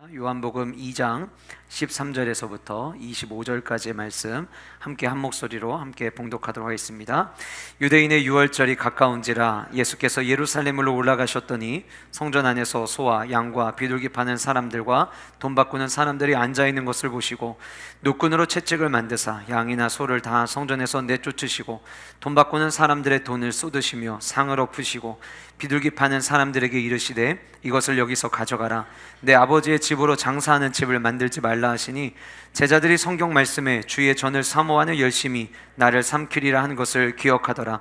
요한복음 2장 13절에서부터 25절까지의 말씀 함께 한 목소리로 함께 봉독하도록 하겠습니다. 유대인의 유월절이 가까운지라 예수께서 예루살렘으로 올라가셨더니 성전 안에서 소와 양과 비둘기 파는 사람들과 돈 바꾸는 사람들이 앉아있는 것을 보시고 노끈으로 채찍을 만드사 양이나 소를 다 성전에서 내쫓으시고 돈 바꾸는 사람들의 돈을 쏟으시며 상을 엎으시고 비둘기 파는 사람들에게 이르시되 이것을 여기서 가져가라. 내 아버지의 집으로 장사하는 집을 만들지 말라 하시니 제자들이 성경 말씀에 주의 전을 사모하는 열심히 나를 삼키리라 한 것을 기억하더라.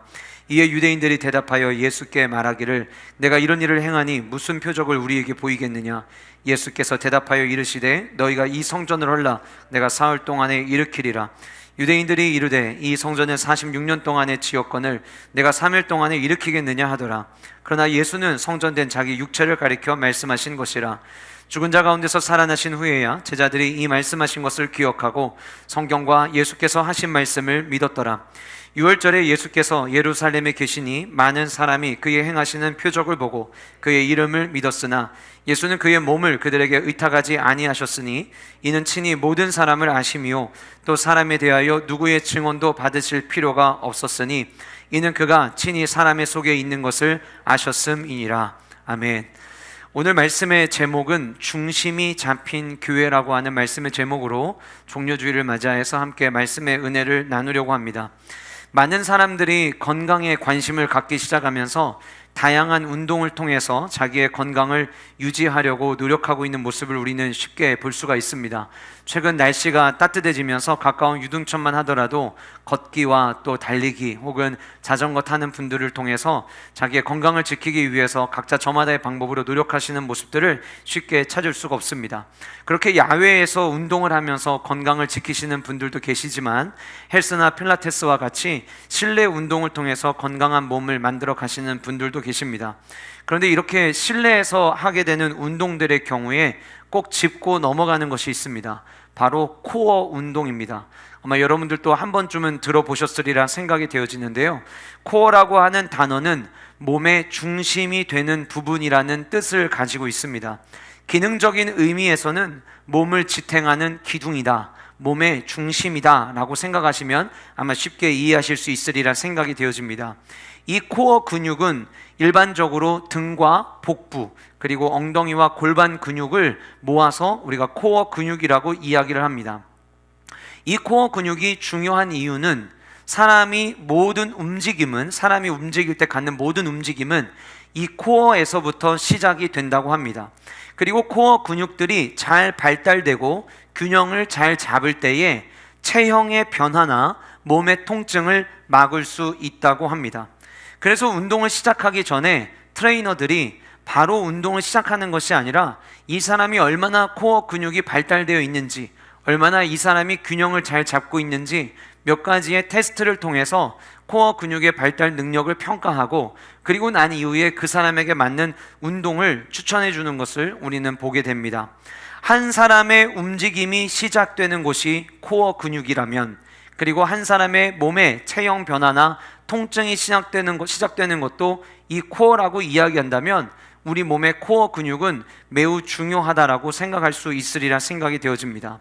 이에 유대인들이 대답하여 예수께 말하기를 내가 이런 일을 행하니 무슨 표적을 우리에게 보이겠느냐. 예수께서 대답하여 이르시되 너희가 이 성전을 헐라 내가 사흘 동안에 일으키리라. 유대인들이 이르되 이 성전을 46년 동안에 지었거늘 내가 3일 동안에 일으키겠느냐 하더라. 그러나 예수는 성전된 자기 육체를 가리켜 말씀하신 것이라. 죽은 자 가운데서 살아나신 후에야 제자들이 이 말씀하신 것을 기억하고 성경과 예수께서 하신 말씀을 믿었더라. 유월절에 예수께서 예루살렘에 계시니 많은 사람이 그의 행하시는 표적을 보고 그의 이름을 믿었으나 예수는 그의 몸을 그들에게 의탁하지 아니하셨으니 이는 친히 모든 사람을 아심이요 또 사람에 대하여 누구의 증언도 받으실 필요가 없었으니 이는 그가 친히 사람의 속에 있는 것을 아셨음이니라. 아멘. 오늘 말씀의 제목은 중심이 잡힌 교회라고 하는 말씀의 제목으로 종료주일을 맞이해서 함께 말씀의 은혜를 나누려고 합니다. 많은 사람들이 건강에 관심을 갖기 시작하면서 다양한 운동을 통해서 자기의 건강을 유지하려고 노력하고 있는 모습을 우리는 쉽게 볼 수가 있습니다. 최근 날씨가 따뜻해지면서 가까운 유등천만 하더라도 걷기와 또 달리기 혹은 자전거 타는 분들을 통해서 자기의 건강을 지키기 위해서 각자 저마다의 방법으로 노력하시는 모습들을 쉽게 찾을 수가 없습니다. 그렇게 야외에서 운동을 하면서 건강을 지키시는 분들도 계시지만 헬스나 필라테스와 같이 실내 운동을 통해서 건강한 몸을 만들어 가시는 분들도 계십니다. 그런데 이렇게 실내에서 하게 되는 운동들의 경우에 꼭 짚고 넘어가는 것이 있습니다. 바로 코어 운동입니다. 아마 여러분들도 한 번쯤은 들어보셨으리라 생각이 되어지는데요. 코어라고 하는 단어는 몸의 중심이 되는 부분이라는 뜻을 가지고 있습니다. 기능적인 의미에서는 몸을 지탱하는 기둥이다, 몸의 중심이다 라고 생각하시면 아마 쉽게 이해하실 수 있으리라 생각이 되어집니다. 이 코어 근육은 일반적으로 등과 복부 그리고 엉덩이와 골반 근육을 모아서 우리가 코어 근육이라고 이야기를 합니다. 이 코어 근육이 중요한 이유는 사람이 움직일 때 갖는 모든 움직임은 이 코어에서부터 시작이 된다고 합니다. 그리고 코어 근육들이 잘 발달되고 균형을 잘 잡을 때에 체형의 변화나 몸의 통증을 막을 수 있다고 합니다. 그래서 운동을 시작하기 전에 트레이너들이 바로 운동을 시작하는 것이 아니라 이 사람이 얼마나 코어 근육이 발달되어 있는지, 얼마나 이 사람이 균형을 잘 잡고 있는지 몇 가지의 테스트를 통해서 코어 근육의 발달 능력을 평가하고 그리고 난 이후에 그 사람에게 맞는 운동을 추천해 주는 것을 우리는 보게 됩니다. 한 사람의 움직임이 시작되는 곳이 코어 근육이라면, 그리고 한 사람의 몸의 체형 변화나 통증이 시작되는 것도 이 코어라고 이야기한다면 우리 몸의 코어 근육은 매우 중요하다라고 생각할 수 있으리라 생각이 되어집니다.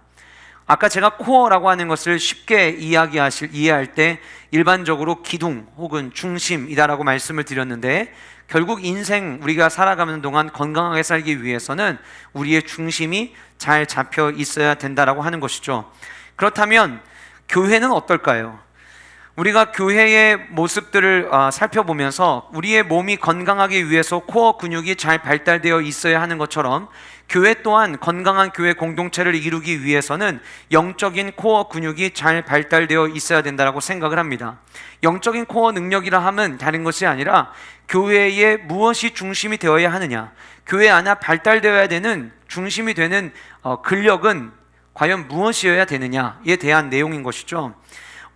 아까 제가 코어라고 하는 것을 쉽게 이해할 때 일반적으로 기둥 혹은 중심이다라고 말씀을 드렸는데, 결국 인생 우리가 살아가는 동안 건강하게 살기 위해서는 우리의 중심이 잘 잡혀 있어야 된다라고 하는 것이죠. 그렇다면 교회는 어떨까요? 우리가 교회의 모습들을 살펴보면서 우리의 몸이 건강하기 위해서 코어 근육이 잘 발달되어 있어야 하는 것처럼 교회 또한 건강한 교회 공동체를 이루기 위해서는 영적인 코어 근육이 잘 발달되어 있어야 된다고 생각을 합니다. 영적인 코어 능력이라 함은 다른 것이 아니라 교회에 무엇이 중심이 되어야 하느냐, 교회 안에 발달되어야 되는 중심이 되는 근력은 과연 무엇이어야 되느냐에 대한 내용인 것이죠.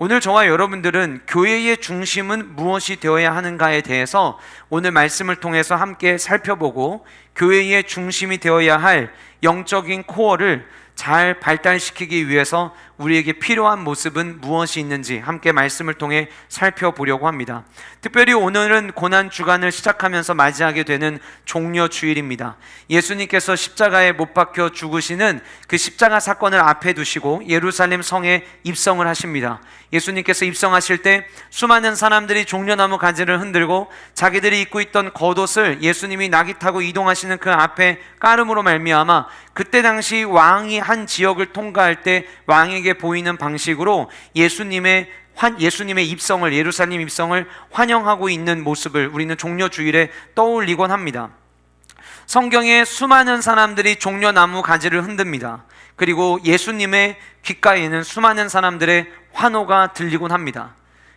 오늘 저와 여러분들은 교회의 중심은 무엇이 되어야 하는가에 대해서 오늘 말씀을 통해서 함께 살펴보고 교회의 중심이 되어야 할 영적인 코어를 잘 발달시키기 위해서 우리에게 필요한 모습은 무엇이 있는지 함께 말씀을 통해 살펴보려고 합니다. 특별히 오늘은 고난 주간을 시작하면서 맞이하게 되는 종려 주일입니다. 예수님께서 십자가에 못 박혀 죽으시는 그 십자가 사건을 앞에 두시고 예루살렘 성에 입성을 하십니다. 예수님께서 입성하실 때 수많은 사람들이 종려나무 가지를 흔들고 자기들이 입고 있던 겉옷을 예수님이 낙이 타고 이동하시는 그 앞에 깔음으로 말미암아 그때 당시 왕이 한 지역을 통과할 때 왕에게 보이는 방식으로 예수님의 입성을, 예루살렘 입성을 환영하고 있는 모습을 우리는 종려 주일에 떠올리곤 합니다. 성경에 수많은 사람들이 종려나무 가지를 흔듭니다. 그리고 예수님의 귓가에는 수많은 사람들의 환호가 들리곤 합니다.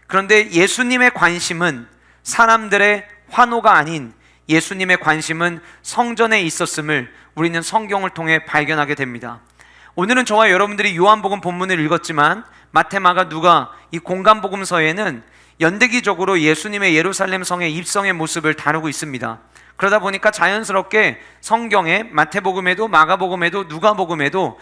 그런데 예수님의 관심은 사람들의 환호가 아닌 예수님의 관심은 성전에 있었음을 우리는 성경을 통해 발견하게 됩니다. 오늘은 저와 여러분들이 요한복음 본문을 읽었지만 마태, 마가, 누가 이 공간복음서에는 연대기적으로 예수님의 예루살렘 성의 입성의 모습을 다루고 있습니다. 그러다 보니까 자연스럽게 성경에 마태복음에도 마가복음에도 누가복음에도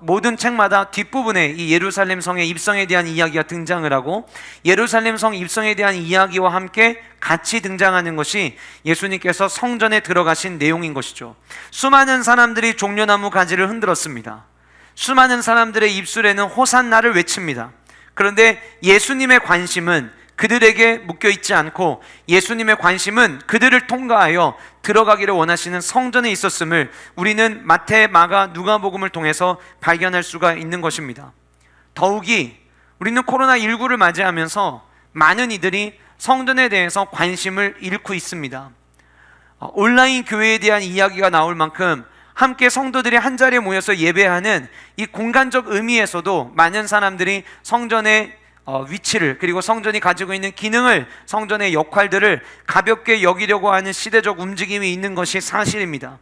모든 책마다 뒷부분에 이 예루살렘 성의 입성에 대한 이야기가 등장을 하고 예루살렘 성 입성에 대한 이야기와 함께 같이 등장하는 것이 예수님께서 성전에 들어가신 내용인 것이죠. 수많은 사람들이 종려나무 가지를 흔들었습니다. 수많은 사람들의 입술에는 호산나를 외칩니다. 그런데 예수님의 관심은 그들에게 묶여있지 않고 예수님의 관심은 그들을 통과하여 들어가기를 원하시는 성전에 있었음을 우리는 마태, 마가, 누가복음을 통해서 발견할 수가 있는 것입니다. 더욱이 우리는 코로나19를 맞이하면서 많은 이들이 성전에 대해서 관심을 잃고 있습니다. 온라인 교회에 대한 이야기가 나올 만큼 함께 성도들이 한자리에 모여서 예배하는 이 공간적 의미에서도 많은 사람들이 성전의 위치를, 그리고 성전이 가지고 있는 기능을, 성전의 역할들을 가볍게 여기려고 하는 시대적 움직임이 있는 것이 사실입니다.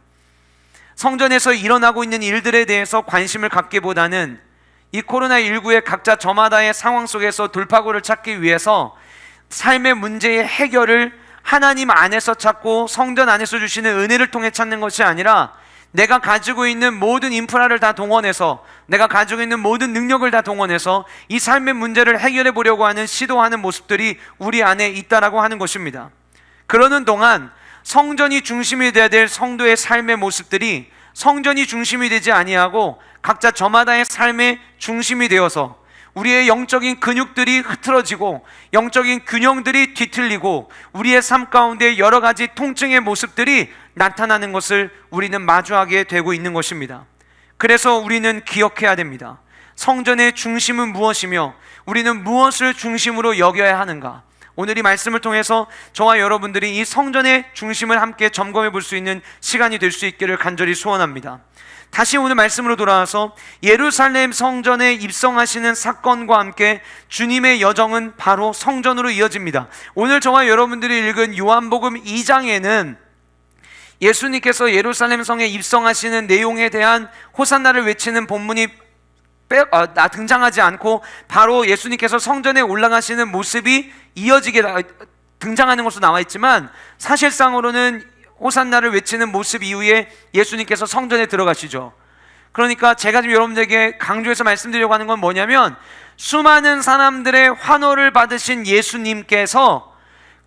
성전에서 일어나고 있는 일들에 대해서 관심을 갖기보다는 이 코로나19의 각자 저마다의 상황 속에서 돌파구를 찾기 위해서 삶의 문제의 해결을 하나님 안에서 찾고 성전 안에서 주시는 은혜를 통해 찾는 것이 아니라 내가 가지고 있는 모든 인프라를 다 동원해서, 내가 가지고 있는 모든 능력을 다 동원해서 이 삶의 문제를 해결해 보려고 하는, 시도하는 모습들이 우리 안에 있다라고 하는 것입니다. 그러는 동안 성전이 중심이 되어야 될 성도의 삶의 모습들이 성전이 중심이 되지 아니하고 각자 저마다의 삶의 중심이 되어서 우리의 영적인 근육들이 흐트러지고 영적인 균형들이 뒤틀리고 우리의 삶 가운데 여러 가지 통증의 모습들이 나타나는 것을 우리는 마주하게 되고 있는 것입니다. 그래서 우리는 기억해야 됩니다. 성전의 중심은 무엇이며 우리는 무엇을 중심으로 여겨야 하는가? 오늘 이 말씀을 통해서 저와 여러분들이 이 성전의 중심을 함께 점검해 볼 수 있는 시간이 될 수 있기를 간절히 소원합니다. 다시 오늘 말씀으로 돌아와서 예루살렘 성전에 입성하시는 사건과 함께 주님의 여정은 바로 성전으로 이어집니다. 오늘 저와 여러분들이 읽은 요한복음 2장에는 예수님께서 예루살렘 성에 입성하시는 내용에 대한 호산나를 외치는 본문이 등장하지 않고 바로 예수님께서 성전에 올라가시는 모습이 이어지게 등장하는 것으로 나와 있지만, 사실상으로는 호산나를 외치는 모습 이후에 예수님께서 성전에 들어가시죠. 그러니까 제가 지금 여러분들에게 강조해서 말씀드리려고 하는 건 뭐냐면, 수많은 사람들의 환호를 받으신 예수님께서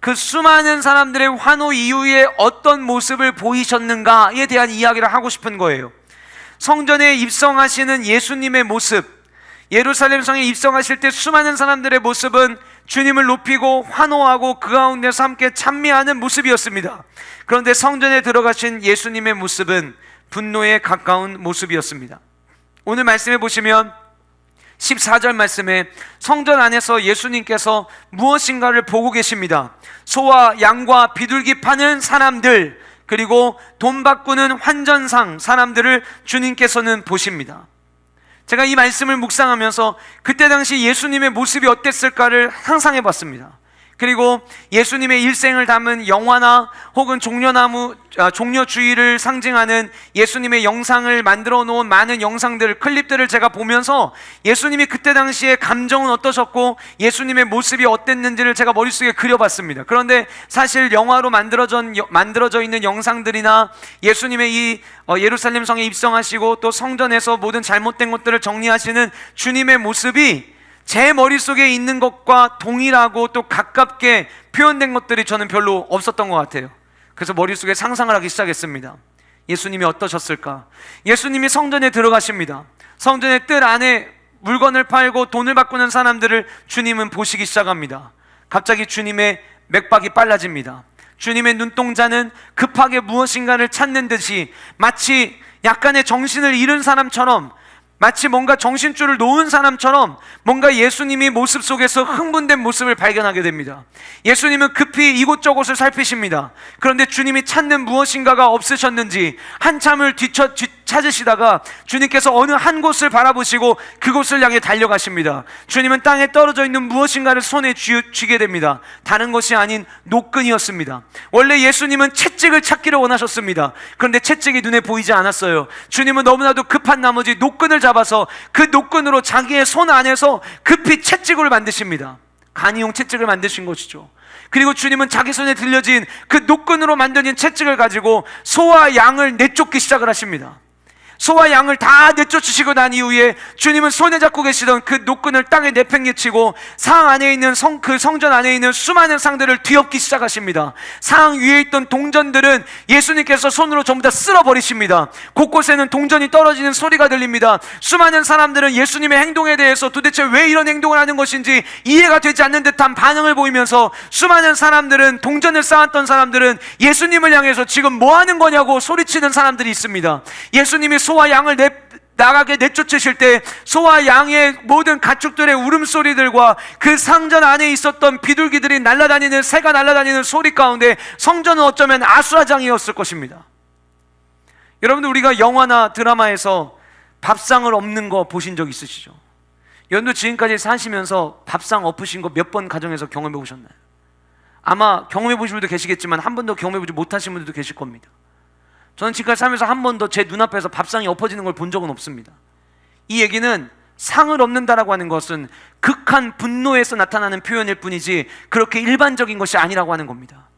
그 수많은 사람들의 환호 이후에 어떤 모습을 보이셨는가에 대한 이야기를 하고 싶은 거예요. 성전에 입성하시는 예수님의 모습, 예루살렘 성에 입성하실 때 수많은 사람들의 모습은 주님을 높이고 환호하고 그 가운데서 함께 찬미하는 모습이었습니다. 그런데 성전에 들어가신 예수님의 모습은 분노에 가까운 모습이었습니다. 오늘 말씀해 보시면 14절 말씀에 성전 안에서 예수님께서 무엇인가를 보고 계십니다. 소와 양과 비둘기 파는 사람들, 그리고 돈 바꾸는 환전상 사람들을 주님께서는 보십니다. 제가 이 말씀을 묵상하면서 그때 당시 예수님의 모습이 어땠을까를 상상해 봤습니다. 그리고 예수님의 일생을 담은 영화나 혹은 종려주의를 상징하는 예수님의 영상을 만들어 놓은 많은 영상들, 클립들을 제가 보면서 예수님이 그때 당시에 감정은 어떠셨고 예수님의 모습이 어땠는지를 제가 머릿속에 그려봤습니다. 그런데 사실 영화로 만들어져 있는 영상들이나 예수님의 이 예루살렘 성에 입성하시고 또 성전에서 모든 잘못된 것들을 정리하시는 주님의 모습이 제 머릿속에 있는 것과 동일하고 또 가깝게 표현된 것들이 저는 별로 없었던 것 같아요. 그래서 머릿속에 상상을 하기 시작했습니다. 예수님이 어떠셨을까? 예수님이 성전에 들어가십니다. 성전의 뜰 안에 물건을 팔고 돈을 바꾸는 사람들을 주님은 보시기 시작합니다. 갑자기 주님의 맥박이 빨라집니다. 주님의 눈동자는 급하게 무엇인가를 찾는 듯이 마치 약간의 정신을 잃은 사람처럼, 마치 뭔가 정신줄을 놓은 사람처럼 뭔가 예수님이 모습 속에서 흥분된 모습을 발견하게 됩니다. 예수님은 급히 이곳저곳을 살피십니다. 그런데 주님이 찾는 무엇인가가 없으셨는지 한참을 찾으시다가 주님께서 어느 한 곳을 바라보시고 그곳을 향해 달려가십니다. 주님은 땅에 떨어져 있는 무엇인가를 손에 쥐게 됩니다. 다른 것이 아닌 노끈이었습니다. 원래 예수님은 채찍을 찾기를 원하셨습니다. 그런데 채찍이 눈에 보이지 않았어요. 주님은 너무나도 급한 나머지 노끈을 잡아서 그 노끈으로 자기의 손 안에서 급히 채찍을 만드십니다. 간이용 채찍을 만드신 것이죠. 그리고 주님은 자기 손에 들려진 그 노끈으로 만든 채찍을 가지고 소와 양을 내쫓기 시작을 하십니다. 소와 양을 다 내쫓으시고 난 이후에 주님은 손에 잡고 계시던 그 노끈을 땅에 내팽개치고 상 안에 있는 그 성전 안에 있는 수많은 상들을 뒤엎기 시작하십니다. 상 위에 있던 동전들은 예수님께서 손으로 전부 다 쓸어버리십니다. 곳곳에는 동전이 떨어지는 소리가 들립니다. 수많은 사람들은 예수님의 행동에 대해서 도대체 왜 이런 행동을 하는 것인지 이해가 되지 않는 듯한 반응을 보이면서 수많은 사람들은, 동전을 쌓았던 사람들은 예수님을 향해서 지금 뭐 하는 거냐고 소리치는 사람들이 있습니다. 예수님이 소와 양을 나가게 내쫓으실 때 소와 양의 모든 가축들의 울음소리들과 그 상전 안에 있었던 비둘기들이 날아다니는, 새가 날아다니는 소리 가운데 성전은 어쩌면 아수라장이었을 것입니다. 여러분들, 우리가 영화나 드라마에서 밥상을 엎는 거 보신 적 있으시죠? 여러분들 지금까지 사시면서 밥상 엎으신 거 몇 번 가정에서 경험해 보셨나요? 아마 경험해 보신 분도 계시겠지만 한 번도 경험해 보지 못하신 분들도 계실 겁니다. 저는 지금까지 살면서 한 번도 제 눈앞에서 밥상이 엎어지는 걸 본 적은 없습니다. 이 얘기는 상을 엎는다라고 하는 것은 극한 분노에서 나타나는 표현일 뿐이지 그렇게 일반적인 것이 아니라고 하는 겁니다.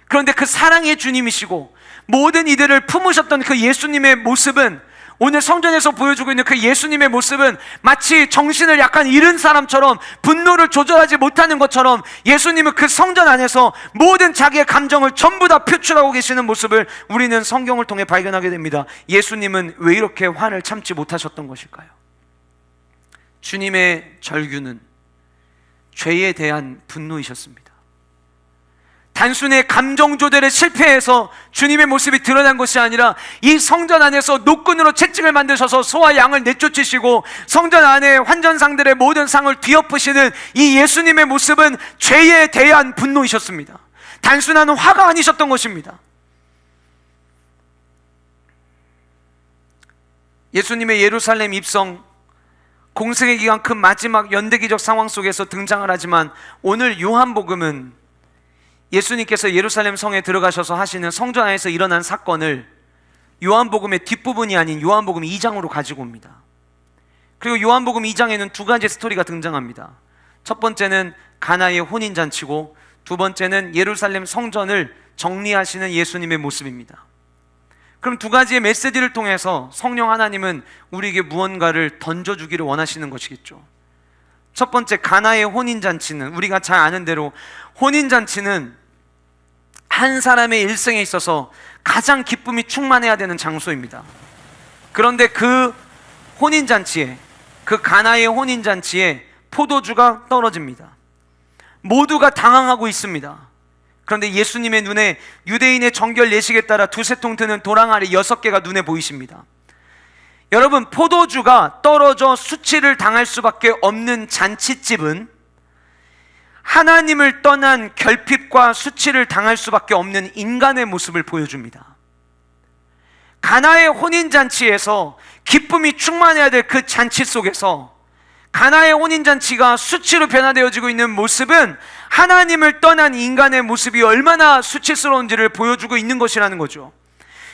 그런데 그 사랑의 주님이시고 모든 이들을 품으셨던 그 예수님의 모습은, 오늘 성전에서 보여주고 있는 그 예수님의 모습은 마치 정신을 약간 잃은 사람처럼, 분노를 조절하지 못하는 것처럼 예수님은 그 성전 안에서 모든 자기의 감정을 전부 다 표출하고 계시는 모습을 우리는 성경을 통해 발견하게 됩니다. 예수님은 왜 이렇게 화를 참지 못하셨던 것일까요? 주님의 절규는 죄에 대한 분노이셨습니다. 단순히 감정 조절에 실패해서 주님의 모습이 드러난 것이 아니라 이 성전 안에서 노끈으로 채찍을 만드셔서 소와 양을 내쫓으시고 성전 안에 환전상들의 모든 상을 뒤엎으시는 이 예수님의 모습은 죄에 대한 분노이셨습니다. 단순한 화가 아니셨던 것입니다. 예수님의 예루살렘 입성, 공생의 기간 큰 마지막 연대기적 상황 속에서 등장을 하지만 오늘 요한복음은 예수님께서 예루살렘 성에 들어가셔서 하시는 성전 안에서 일어난 사건을 요한복음의 뒷부분이 아닌 요한복음 2장으로 가지고 옵니다. 그리고 요한복음 2장에는 두 가지 스토리가 등장합니다. 첫 번째는 가나의 혼인잔치고 두 번째는 예루살렘 성전을 정리하시는 예수님의 모습입니다. 그럼 두 가지의 메시지를 통해서 성령 하나님은 우리에게 무언가를 던져주기를 원하시는 것이겠죠. 첫 번째, 가나의 혼인잔치는 우리가 잘 아는 대로 혼인잔치는 한 사람의 일생에 있어서 가장 기쁨이 충만해야 되는 장소입니다. 그런데 그 혼인잔치에, 그 가나의 혼인잔치에 포도주가 떨어집니다. 모두가 당황하고 있습니다. 그런데 예수님의 눈에 유대인의 정결 예식에 따라 두세 통 드는 도랑아리 6개가 눈에 보이십니다. 여러분, 포도주가 떨어져 수치를 당할 수밖에 없는 잔치집은 하나님을 떠난 결핍과 수치를 당할 수밖에 없는 인간의 모습을 보여줍니다. 가나의 혼인잔치에서 기쁨이 충만해야 될 그 잔치 속에서 가나의 혼인잔치가 수치로 변화되어지고 있는 모습은 하나님을 떠난 인간의 모습이 얼마나 수치스러운지를 보여주고 있는 것이라는 거죠.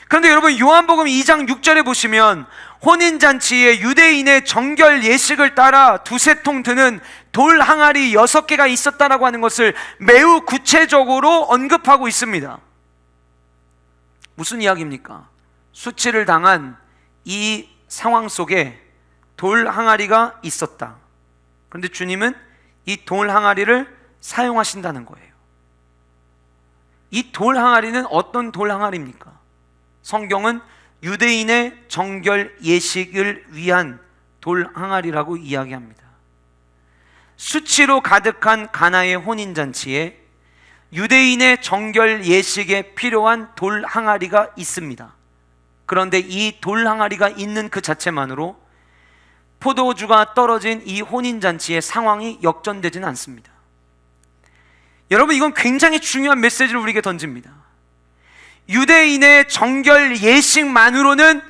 그런데 여러분, 요한복음 2장 6절에 보시면 혼인잔치에 유대인의 정결 예식을 따라 두세 통 드는 돌 항아리 6개가 있었다라고 하는 것을 매우 구체적으로 언급하고 있습니다. 무슨 이야기입니까? 수치를 당한 이 상황 속에 돌 항아리가 있었다. 그런데 주님은 이 돌 항아리를 사용하신다는 거예요. 이 돌 항아리는 어떤 돌 항아리입니까? 성경은 유대인의 정결 예식을 위한 돌 항아리라고 이야기합니다. 수치로 가득한 가나의 혼인잔치에 유대인의 정결 예식에 필요한 돌 항아리가 있습니다. 그런데 이 돌 항아리가 있는 그 자체만으로 포도주가 떨어진 이 혼인잔치의 상황이 역전되지는 않습니다. 여러분, 이건 굉장히 중요한 메시지를 우리에게 던집니다. 유대인의 정결 예식만으로는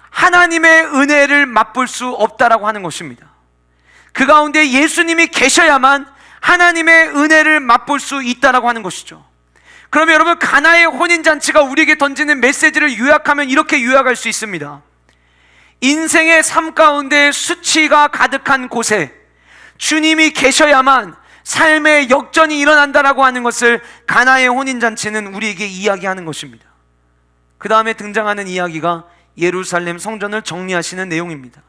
하나님의 은혜를 맛볼 수 없다라고 하는 것입니다. 그 가운데 예수님이 계셔야만 하나님의 은혜를 맛볼 수 있다라고 하는 것이죠. 그러면 여러분, 가나의 혼인잔치가 우리에게 던지는 메시지를 요약하면 이렇게 요약할 수 있습니다. 인생의 삶 가운데 수치가 가득한 곳에 주님이 계셔야만 삶의 역전이 일어난다라고 하는 것을 가나의 혼인잔치는 우리에게 이야기하는 것입니다. 그 다음에 등장하는 이야기가 예루살렘 성전을 정리하시는 내용입니다.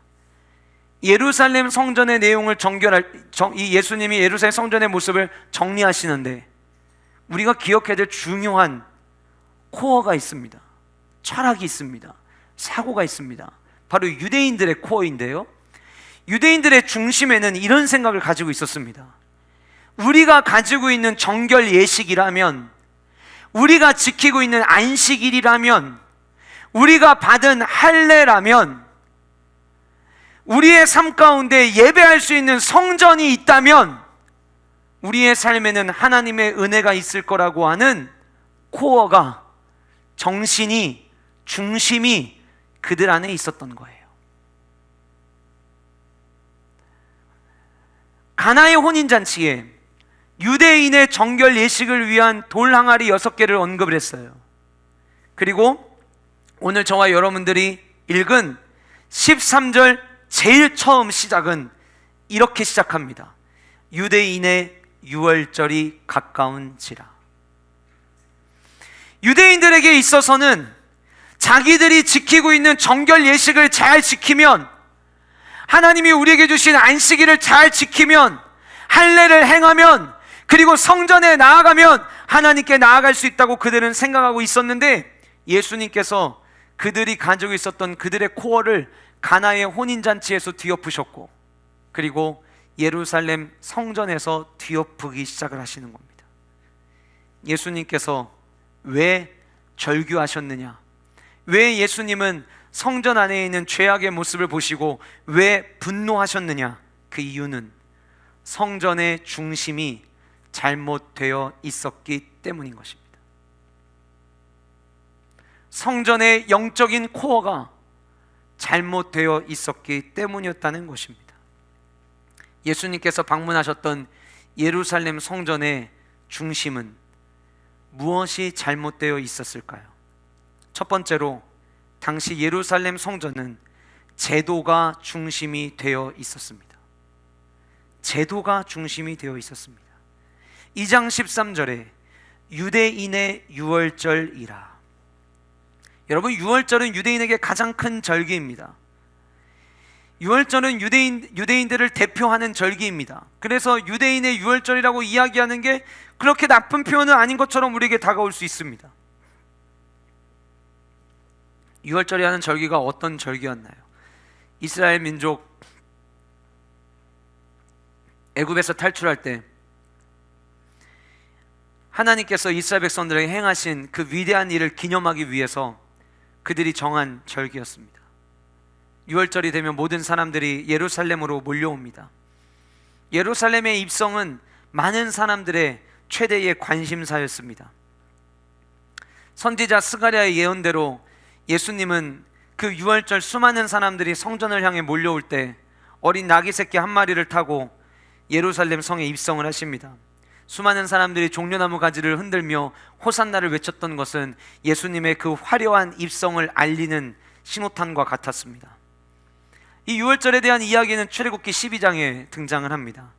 예루살렘 성전의 내용을 예수님이 예루살렘 성전의 모습을 정리하시는데 우리가 기억해야 될 중요한 코어가 있습니다. 철학이 있습니다. 사고가 있습니다. 바로 유대인들의 코어인데요, 유대인들의 중심에는 이런 생각을 가지고 있었습니다. 우리가 가지고 있는 정결 예식이라면, 우리가 지키고 있는 안식일이라면, 우리가 받은 할례라면, 우리의 삶 가운데 예배할 수 있는 성전이 있다면 우리의 삶에는 하나님의 은혜가 있을 거라고 하는 코어가, 정신이, 중심이 그들 안에 있었던 거예요. 가나의 혼인잔치에 유대인의 정결 예식을 위한 돌 항아리 6개를 언급을 했어요. 그리고 오늘 저와 여러분들이 읽은 13절 제일 처음 시작은 이렇게 시작합니다. 유대인의 유월절이 가까운지라. 유대인들에게 있어서는 자기들이 지키고 있는 정결 예식을 잘 지키면, 하나님이 우리에게 주신 안식일을 잘 지키면, 할례를 행하면, 그리고 성전에 나아가면 하나님께 나아갈 수 있다고 그들은 생각하고 있었는데, 예수님께서 그들이 가지고 있었던 그들의 코어를 가나의 혼인잔치에서 뒤엎으셨고, 그리고 예루살렘 성전에서 뒤엎기 시작을 하시는 겁니다. 예수님께서 왜 절규하셨느냐? 왜 예수님은 성전 안에 있는 죄악의 모습을 보시고 왜 분노하셨느냐? 그 이유는 성전의 중심이 잘못되어 있었기 때문인 것입니다. 성전의 영적인 코어가 잘못되어 있었기 때문이었다는 것입니다. 예수님께서 방문하셨던 예루살렘 성전의 중심은 무엇이 잘못되어 있었을까요? 첫 번째로, 당시 예루살렘 성전은 제도가 중심이 되어 있었습니다. 제도가 중심이 되어 있었습니다. 2장 13절에 유대인의 유월절이라. 여러분, 유월절은 유대인에게 가장 큰 절기입니다. 유월절은 유대인들을 대표하는 절기입니다. 그래서 유대인의 유월절이라고 이야기하는 게 그렇게 나쁜 표현은 아닌 것처럼 우리에게 다가올 수 있습니다. 유월절이라는 절기가 어떤 절기였나요? 이스라엘 민족 애굽에서 탈출할 때 하나님께서 이스라엘 백성들에게 행하신 그 위대한 일을 기념하기 위해서 그들이 정한 절기였습니다. 유월절이 되면 모든 사람들이 예루살렘으로 몰려옵니다. 예루살렘의 입성은 많은 사람들의 최대의 관심사였습니다. 선지자 스가랴의 예언대로 예수님은 그 유월절 수많은 사람들이 성전을 향해 몰려올 때 어린 나귀 새끼 한 마리를 타고 예루살렘 성에 입성을 하십니다. 수많은 사람들이 종려나무 가지를 흔들며 호산나를 외쳤던 것은 예수님의 그 화려한 입성을 알리는 신호탄과 같았습니다. 이 유월절에 대한 이야기는 출애굽기 12장에 등장을 합니다.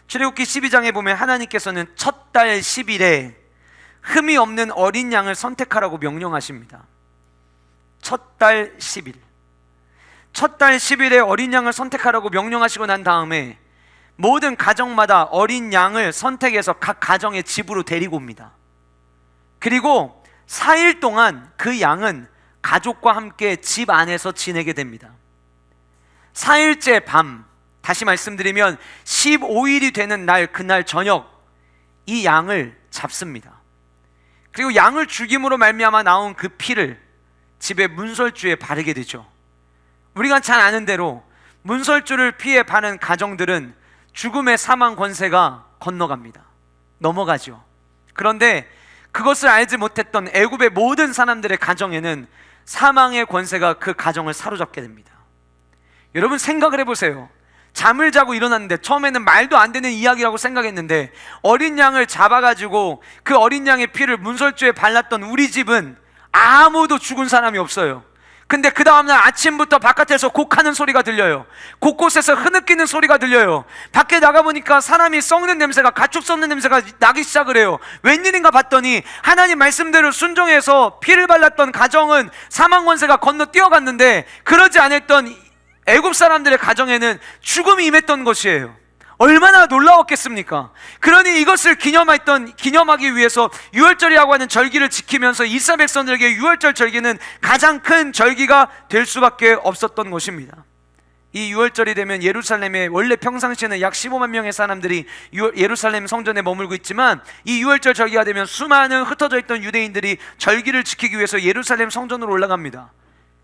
출애굽기 12장에 보면 하나님께서는 첫 달 10일에 흠이 없는 어린 양을 선택하라고 명령하십니다. 첫 달 10일, 첫 달 10일에 어린 양을 선택하라고 명령하시고 난 다음에 모든 가정마다 어린 양을 선택해서 각 가정의 집으로 데리고 옵니다. 그리고 4일 동안 그 양은 가족과 함께 집 안에서 지내게 됩니다. 4일째 밤, 다시 말씀드리면 15일이 되는 날, 그날 저녁 이 양을 잡습니다. 그리고 양을 죽임으로 말미암아 나온 그 피를 집의 문설주에 바르게 되죠. 우리가 잘 아는 대로 문설주를 피해 바른 가정들은 죽음의 사망 권세가 건너갑니다. 넘어가죠. 그런데 그것을 알지 못했던 애굽의 모든 사람들의 가정에는 사망의 권세가 그 가정을 사로잡게 됩니다. 여러분 생각을 해보세요. 잠을 자고 일어났는데 처음에는 말도 안 되는 이야기라고 생각했는데 어린 양을 잡아가지고 그 어린 양의 피를 문설주에 발랐던 우리 집은 아무도 죽은 사람이 없어요. 근데 그 다음날 아침부터 바깥에서 곡하는 소리가 들려요. 곳곳에서 흐느끼는 소리가 들려요. 밖에 나가보니까 사람이 썩는 냄새가, 가축 썩는 냄새가 나기 시작을 해요. 웬일인가 봤더니 하나님 말씀대로 순종해서 피를 발랐던 가정은 사망 권세가 건너 뛰어갔는데 그러지 않았던 애굽 사람들의 가정에는 죽음이 임했던 것이에요. 얼마나 놀라웠겠습니까? 그러니 이것을 기념하기 위해서 유월절이라고 하는 절기를 지키면서 이스라엘 백성들에게 유월절 절기는 가장 큰 절기가 될 수밖에 없었던 것입니다. 이 유월절이 되면 예루살렘에 원래 평상시에는 약 15만 명의 사람들이 예루살렘 성전에 머물고 있지만 이 유월절 절기가 되면 수많은 흩어져 있던 유대인들이 절기를 지키기 위해서 예루살렘 성전으로 올라갑니다.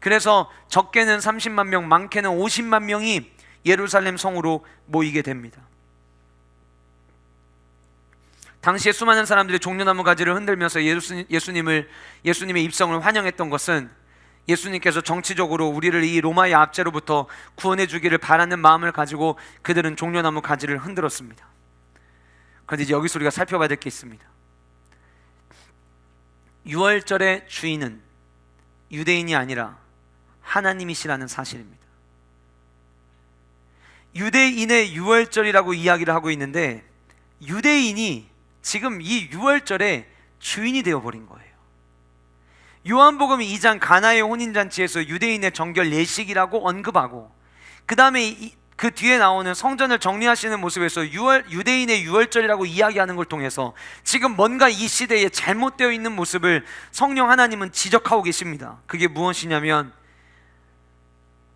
그래서 적게는 30만 명, 많게는 50만 명이 예루살렘 성으로 모이게 됩니다. 당시에 수많은 사람들이 종려나무 가지를 흔들면서 예수님의 입성을 환영했던 것은 예수님께서 정치적으로 우리를 이 로마의 압제로부터 구원해 주기를 바라는 마음을 가지고 그들은 종려나무 가지를 흔들었습니다. 그런데 이제 여기서 우리가 살펴봐야 될 게 있습니다. 유월절의 주인은 유대인이 아니라 하나님이시라는 사실입니다. 유대인의 유월절이라고 이야기를 하고 있는데 유대인이 지금 이 유월절의 주인이 되어버린 거예요. 요한복음 2장 가나의 혼인잔치에서 유대인의 정결 예식이라고 언급하고 그 다음에 그 뒤에 나오는 성전을 정리하시는 모습에서 유대인의 유월절이라고 이야기하는 걸 통해서 지금 뭔가 이 시대에 잘못되어 있는 모습을 성령 하나님은 지적하고 계십니다. 그게 무엇이냐면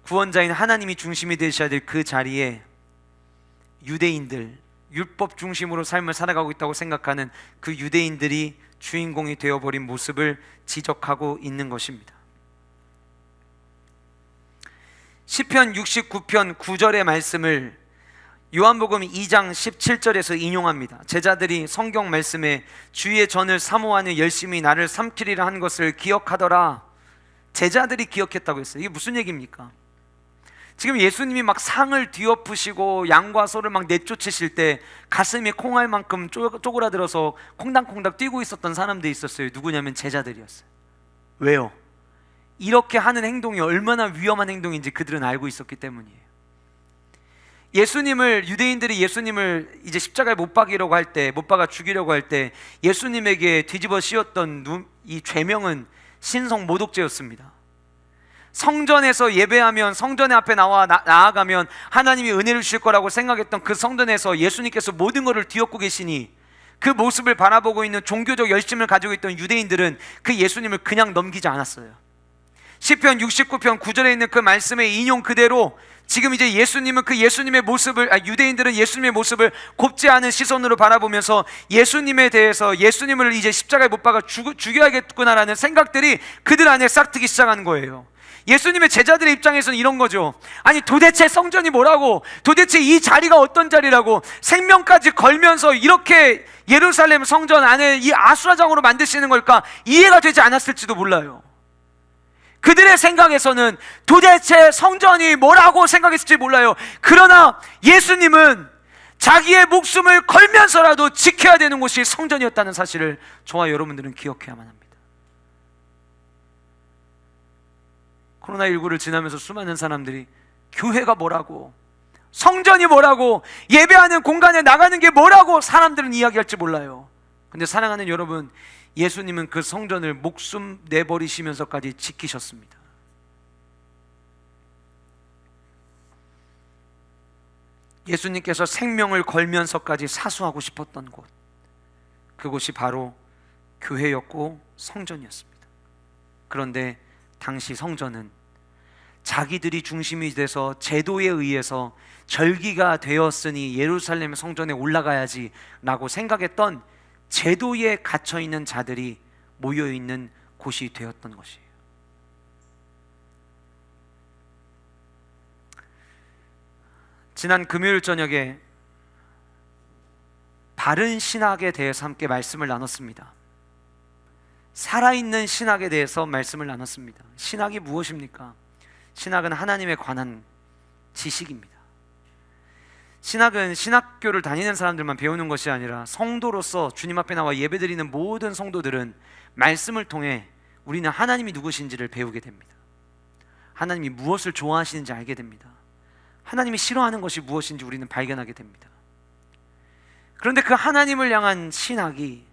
구원자인 하나님이 중심이 되셔야 될 그 자리에 유대인들, 율법 중심으로 삶을 살아가고 있다고 생각하는 그 유대인들이 주인공이 되어버린 모습을 지적하고 있는 것입니다. 시편 69편 9절의 말씀을 요한복음 2장 17절에서 인용합니다. 제자들이 성경 말씀에 주의 전을 사모하는 열심히 나를 삼키리라 한 것을 기억하더라. 제자들이 기억했다고 했어요. 이게 무슨 얘기입니까? 지금 예수님이 막 상을 뒤엎으시고 양과 소를 막 내쫓으실 때 가슴이 콩알 만큼 쪼그라들어서 콩닥콩닥 뛰고 있었던 사람들이 있었어요. 누구냐면 제자들이었어요. 왜요? 이렇게 하는 행동이 얼마나 위험한 행동인지 그들은 알고 있었기 때문이에요. 유대인들이 예수님을 이제 십자가에 못 박아 죽이려고 할 때 예수님에게 뒤집어 씌웠던 이 죄명은 신성 모독죄였습니다. 성전에서 예배하면 성전의 앞에 나아가면 하나님이 은혜를 주실 거라고 생각했던 그 성전에서 예수님께서 모든 것을 뒤엎고 계시니 그 모습을 바라보고 있는 종교적 열심을 가지고 있던 유대인들은 그 예수님을 그냥 넘기지 않았어요. 시편 69편 9절에 있는 그 말씀의 인용 그대로 지금 이제 유대인들은 예수님의 모습을 곱지 않은 시선으로 바라보면서 예수님에 대해서 예수님을 이제 십자가에 못 박아 죽여야겠구나라는 생각들이 그들 안에 싹트기 시작하는 거예요. 예수님의 제자들의 입장에서는 이런 거죠. 아니 도대체 성전이 뭐라고, 도대체 이 자리가 어떤 자리라고 생명까지 걸면서 이렇게 예루살렘 성전 안에 이 아수라장으로 만드시는 걸까 이해가 되지 않았을지도 몰라요. 그들의 생각에서는 도대체 성전이 뭐라고 생각했을지 몰라요. 그러나 예수님은 자기의 목숨을 걸면서라도 지켜야 되는 곳이 성전이었다는 사실을 저와 여러분들은 기억해야만 합니다. 코로나19를 지나면서 수많은 사람들이 교회가 뭐라고, 성전이 뭐라고, 예배하는 공간에 나가는 게 뭐라고 사람들은 이야기할지 몰라요. 근데 사랑하는 여러분, 예수님은 그 성전을 목숨 내버리시면서까지 지키셨습니다. 예수님께서 생명을 걸면서까지 사수하고 싶었던 곳, 그곳이 바로 교회였고 성전이었습니다. 그런데 당시 성전은 자기들이 중심이 돼서 제도에 의해서 절기가 되었으니 예루살렘 성전에 올라가야지 라고 생각했던 제도에 갇혀있는 자들이 모여있는 곳이 되었던 것이에요. 지난 금요일 저녁에 바른 신학에 대해서 함께 말씀을 나눴습니다. 살아있는 신학에 대해서 말씀을 나눴습니다. 신학이 무엇입니까? 신학은 하나님에 관한 지식입니다. 신학은 신학교를 다니는 사람들만 배우는 것이 아니라 성도로서 주님 앞에 나와 예배드리는 모든 성도들은 말씀을 통해 우리는 하나님이 누구신지를 배우게 됩니다. 하나님이 무엇을 좋아하시는지 알게 됩니다. 하나님이 싫어하는 것이 무엇인지 우리는 발견하게 됩니다. 그런데 그 하나님을 향한 신학이,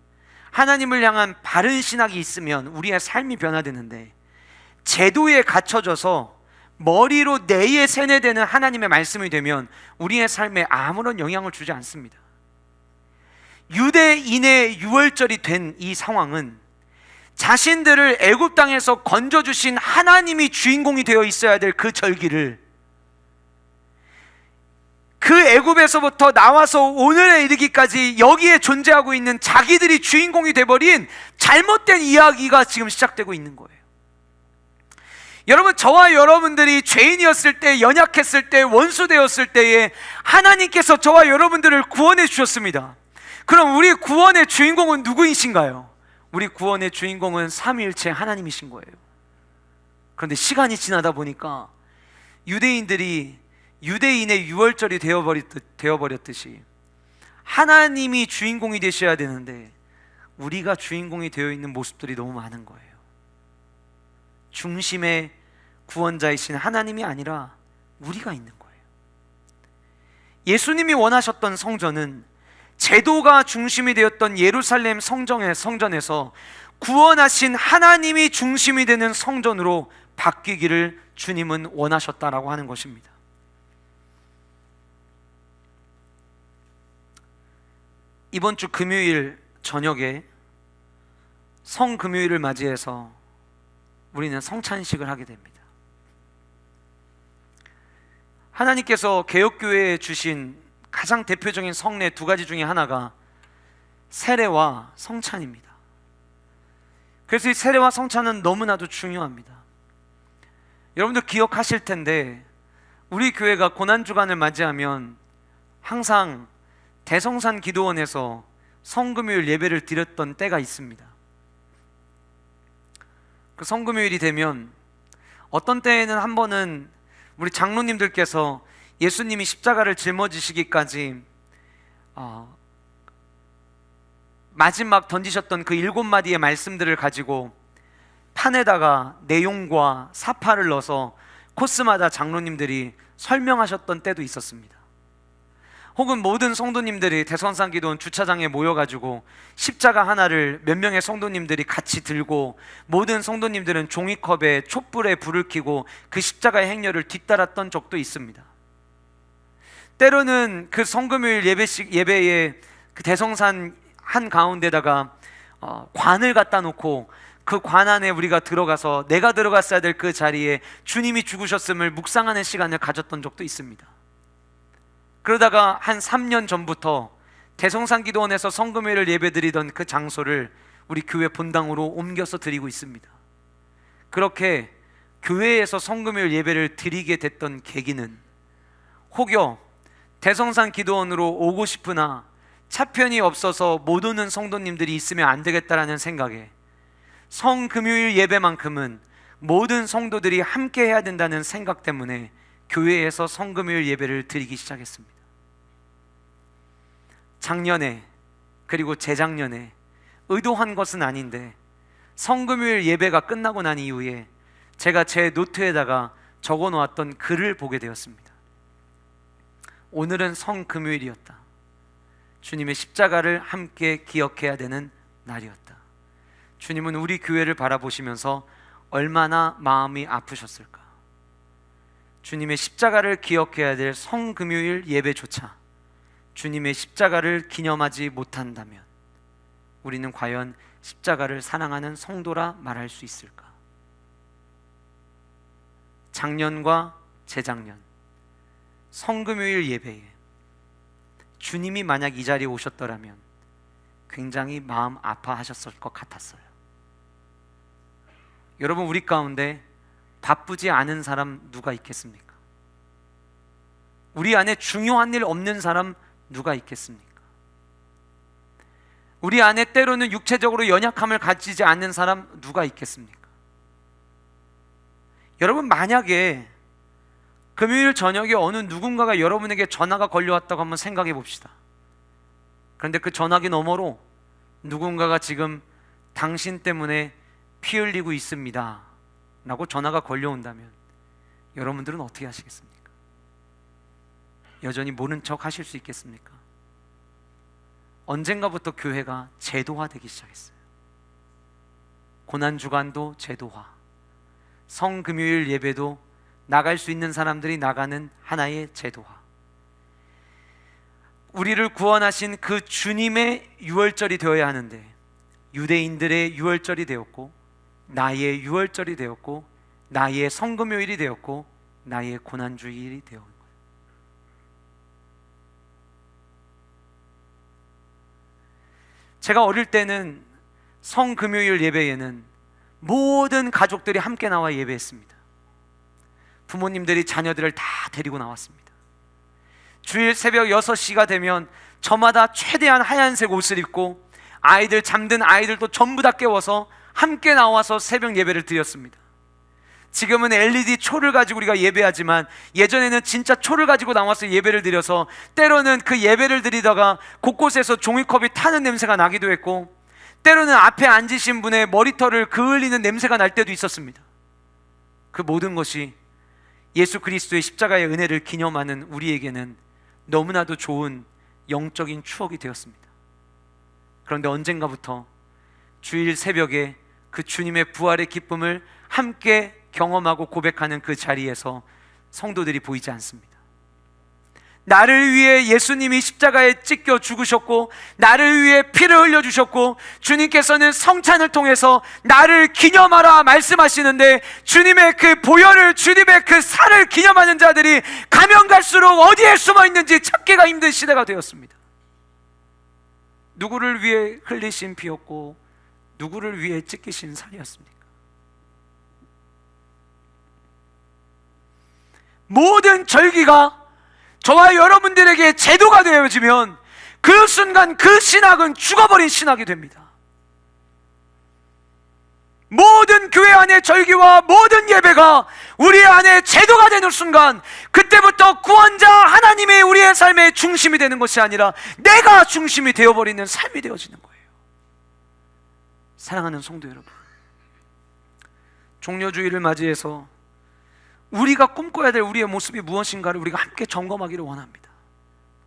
하나님을 향한 바른 신학이 있으면 우리의 삶이 변화되는데, 제도에 갇혀져서 머리로 뇌에 세뇌되는 하나님의 말씀이 되면 우리의 삶에 아무런 영향을 주지 않습니다. 유대인의 유월절이 된 이 상황은 자신들을 애굽 땅에서 건져주신 하나님이 주인공이 되어 있어야 될 그 절기를 그 애굽에서부터 나와서 오늘에 이르기까지 여기에 존재하고 있는 자기들이 주인공이 돼버린 잘못된 이야기가 지금 시작되고 있는 거예요. 여러분, 저와 여러분들이 죄인이었을 때, 연약했을 때, 원수 되었을 때에 하나님께서 저와 여러분들을 구원해 주셨습니다. 그럼 우리 구원의 주인공은 누구이신가요? 우리 구원의 주인공은 삼위일체 하나님이신 거예요. 그런데 시간이 지나다 보니까 유대인의 유월절이 되어버렸듯이 하나님이 주인공이 되셔야 되는데 우리가 주인공이 되어 있는 모습들이 너무 많은 거예요. 중심의 구원자이신 하나님이 아니라 우리가 있는 거예요. 예수님이 원하셨던 성전은 제도가 중심이 되었던 예루살렘 성전에서 구원하신 하나님이 중심이 되는 성전으로 바뀌기를 주님은 원하셨다라고 하는 것입니다. 이번 주 금요일 저녁에 성금요일을 맞이해서 우리는 성찬식을 하게 됩니다. 하나님께서 개혁교회에 주신 가장 대표적인 성례 두 가지 중에 하나가 세례와 성찬입니다. 그래서 이 세례와 성찬은 너무나도 중요합니다. 여러분들 기억하실 텐데 우리 교회가 고난주간을 맞이하면 항상 대성산 기도원에서 성금요일 예배를 드렸던 때가 있습니다. 그 성금요일이 되면 어떤 때에는 한 번은 우리 장로님들께서 예수님이 십자가를 짊어지시기까지 마지막 던지셨던 그 7마디의 말씀들을 가지고 판에다가 내용과 사파를 넣어서 코스마다 장로님들이 설명하셨던 때도 있었습니다. 혹은 모든 성도님들이 대성산 기도원 주차장에 모여가지고 십자가 하나를 몇 명의 성도님들이 같이 들고 모든 성도님들은 종이컵에 촛불에 불을 켜고 그 십자가의 행렬을 뒤따랐던 적도 있습니다. 때로는 그 성금요일 예배에 그 대성산 한 가운데다가 관을 갖다 놓고 그 관 안에 우리가 들어가서 내가 들어갔어야 될 그 자리에 주님이 죽으셨음을 묵상하는 시간을 가졌던 적도 있습니다. 그러다가 한 3년 전부터 대성산 기도원에서 성금요일을 예배드리던 그 장소를 우리 교회 본당으로 옮겨서 드리고 있습니다. 그렇게 교회에서 성금요일 예배를 드리게 됐던 계기는 혹여 대성산 기도원으로 오고 싶으나 차편이 없어서 못 오는 성도님들이 있으면 안 되겠다라는 생각에 성금요일 예배만큼은 모든 성도들이 함께 해야 된다는 생각 때문에 교회에서 성금요일 예배를 드리기 시작했습니다. 작년에 그리고 재작년에 의도한 것은 아닌데 성금요일 예배가 끝나고 난 이후에 제가 제 노트에다가 적어 놓았던 글을 보게 되었습니다. 오늘은 성금요일이었다. 주님의 십자가를 함께 기억해야 되는 날이었다. 주님은 우리 교회를 바라보시면서 얼마나 마음이 아프셨을까. 주님의 십자가를 기억해야 될 성금요일 예배조차 주님의 십자가를 기념하지 못한다면 우리는 과연 십자가를 사랑하는 성도라 말할 수 있을까? 작년과 재작년 성금요일 예배에 주님이 만약 이 자리에 오셨더라면 굉장히 마음 아파하셨을 것 같았어요. 여러분, 우리 가운데 바쁘지 않은 사람 누가 있겠습니까? 우리 안에 중요한 일 없는 사람 누가 있겠습니까? 우리 안에 때로는 육체적으로 연약함을 가지지 않는 사람 누가 있겠습니까? 여러분, 만약에 금요일 저녁에 어느 누군가가 여러분에게 전화가 걸려왔다고 한번 생각해 봅시다. 그런데 그 전화기 너머로 누군가가 지금 당신 때문에 피 흘리고 있습니다 라고 전화가 걸려온다면 여러분들은 어떻게 하시겠습니까? 여전히 모른 척 하실 수 있겠습니까? 언젠가부터 교회가 제도화되기 시작했어요. 고난주간도 제도화, 성금요일 예배도 나갈 수 있는 사람들이 나가는 하나의 제도화. 우리를 구원하신 그 주님의 유월절이 되어야 하는데 유대인들의 유월절이 되었고 나의 유월절이 되었고 나의 성금요일이 되었고 나의 고난주일이 되었고, 제가 어릴 때는 성금요일 예배에는 모든 가족들이 함께 나와 예배했습니다. 부모님들이 자녀들을 다 데리고 나왔습니다. 주일 새벽 6시가 되면 저마다 최대한 하얀색 옷을 입고 아이들, 잠든 아이들도 전부 다 깨워서 함께 나와서 새벽 예배를 드렸습니다. 지금은 LED 초를 가지고 우리가 예배하지만 예전에는 진짜 초를 가지고 나와서 예배를 드려서 때로는 그 예배를 드리다가 곳곳에서 종이컵이 타는 냄새가 나기도 했고 때로는 앞에 앉으신 분의 머리털을 그을리는 냄새가 날 때도 있었습니다. 그 모든 것이 예수 그리스도의 십자가의 은혜를 기념하는 우리에게는 너무나도 좋은 영적인 추억이 되었습니다. 그런데 언젠가부터 주일 새벽에 그 주님의 부활의 기쁨을 함께 경험하고 고백하는 그 자리에서 성도들이 보이지 않습니다. 나를 위해 예수님이 십자가에 찢겨 죽으셨고 나를 위해 피를 흘려주셨고 주님께서는 성찬을 통해서 나를 기념하라 말씀하시는데 주님의 그 보혈을, 주님의 그 살을 기념하는 자들이 가면 갈수록 어디에 숨어 있는지 찾기가 힘든 시대가 되었습니다. 누구를 위해 흘리신 피였고 누구를 위해 찢기신 살이었습니까? 모든 절기가 저와 여러분들에게 제도가 되어지면 그 순간 그 신학은 죽어버린 신학이 됩니다. 모든 교회 안의 절기와 모든 예배가 우리 안에 제도가 되는 순간 그때부터 구원자 하나님이 우리의 삶의 중심이 되는 것이 아니라 내가 중심이 되어버리는 삶이 되어지는 거예요. 사랑하는 성도 여러분, 종려주의를 맞이해서 우리가 꿈꿔야 될 우리의 모습이 무엇인가를 우리가 함께 점검하기를 원합니다.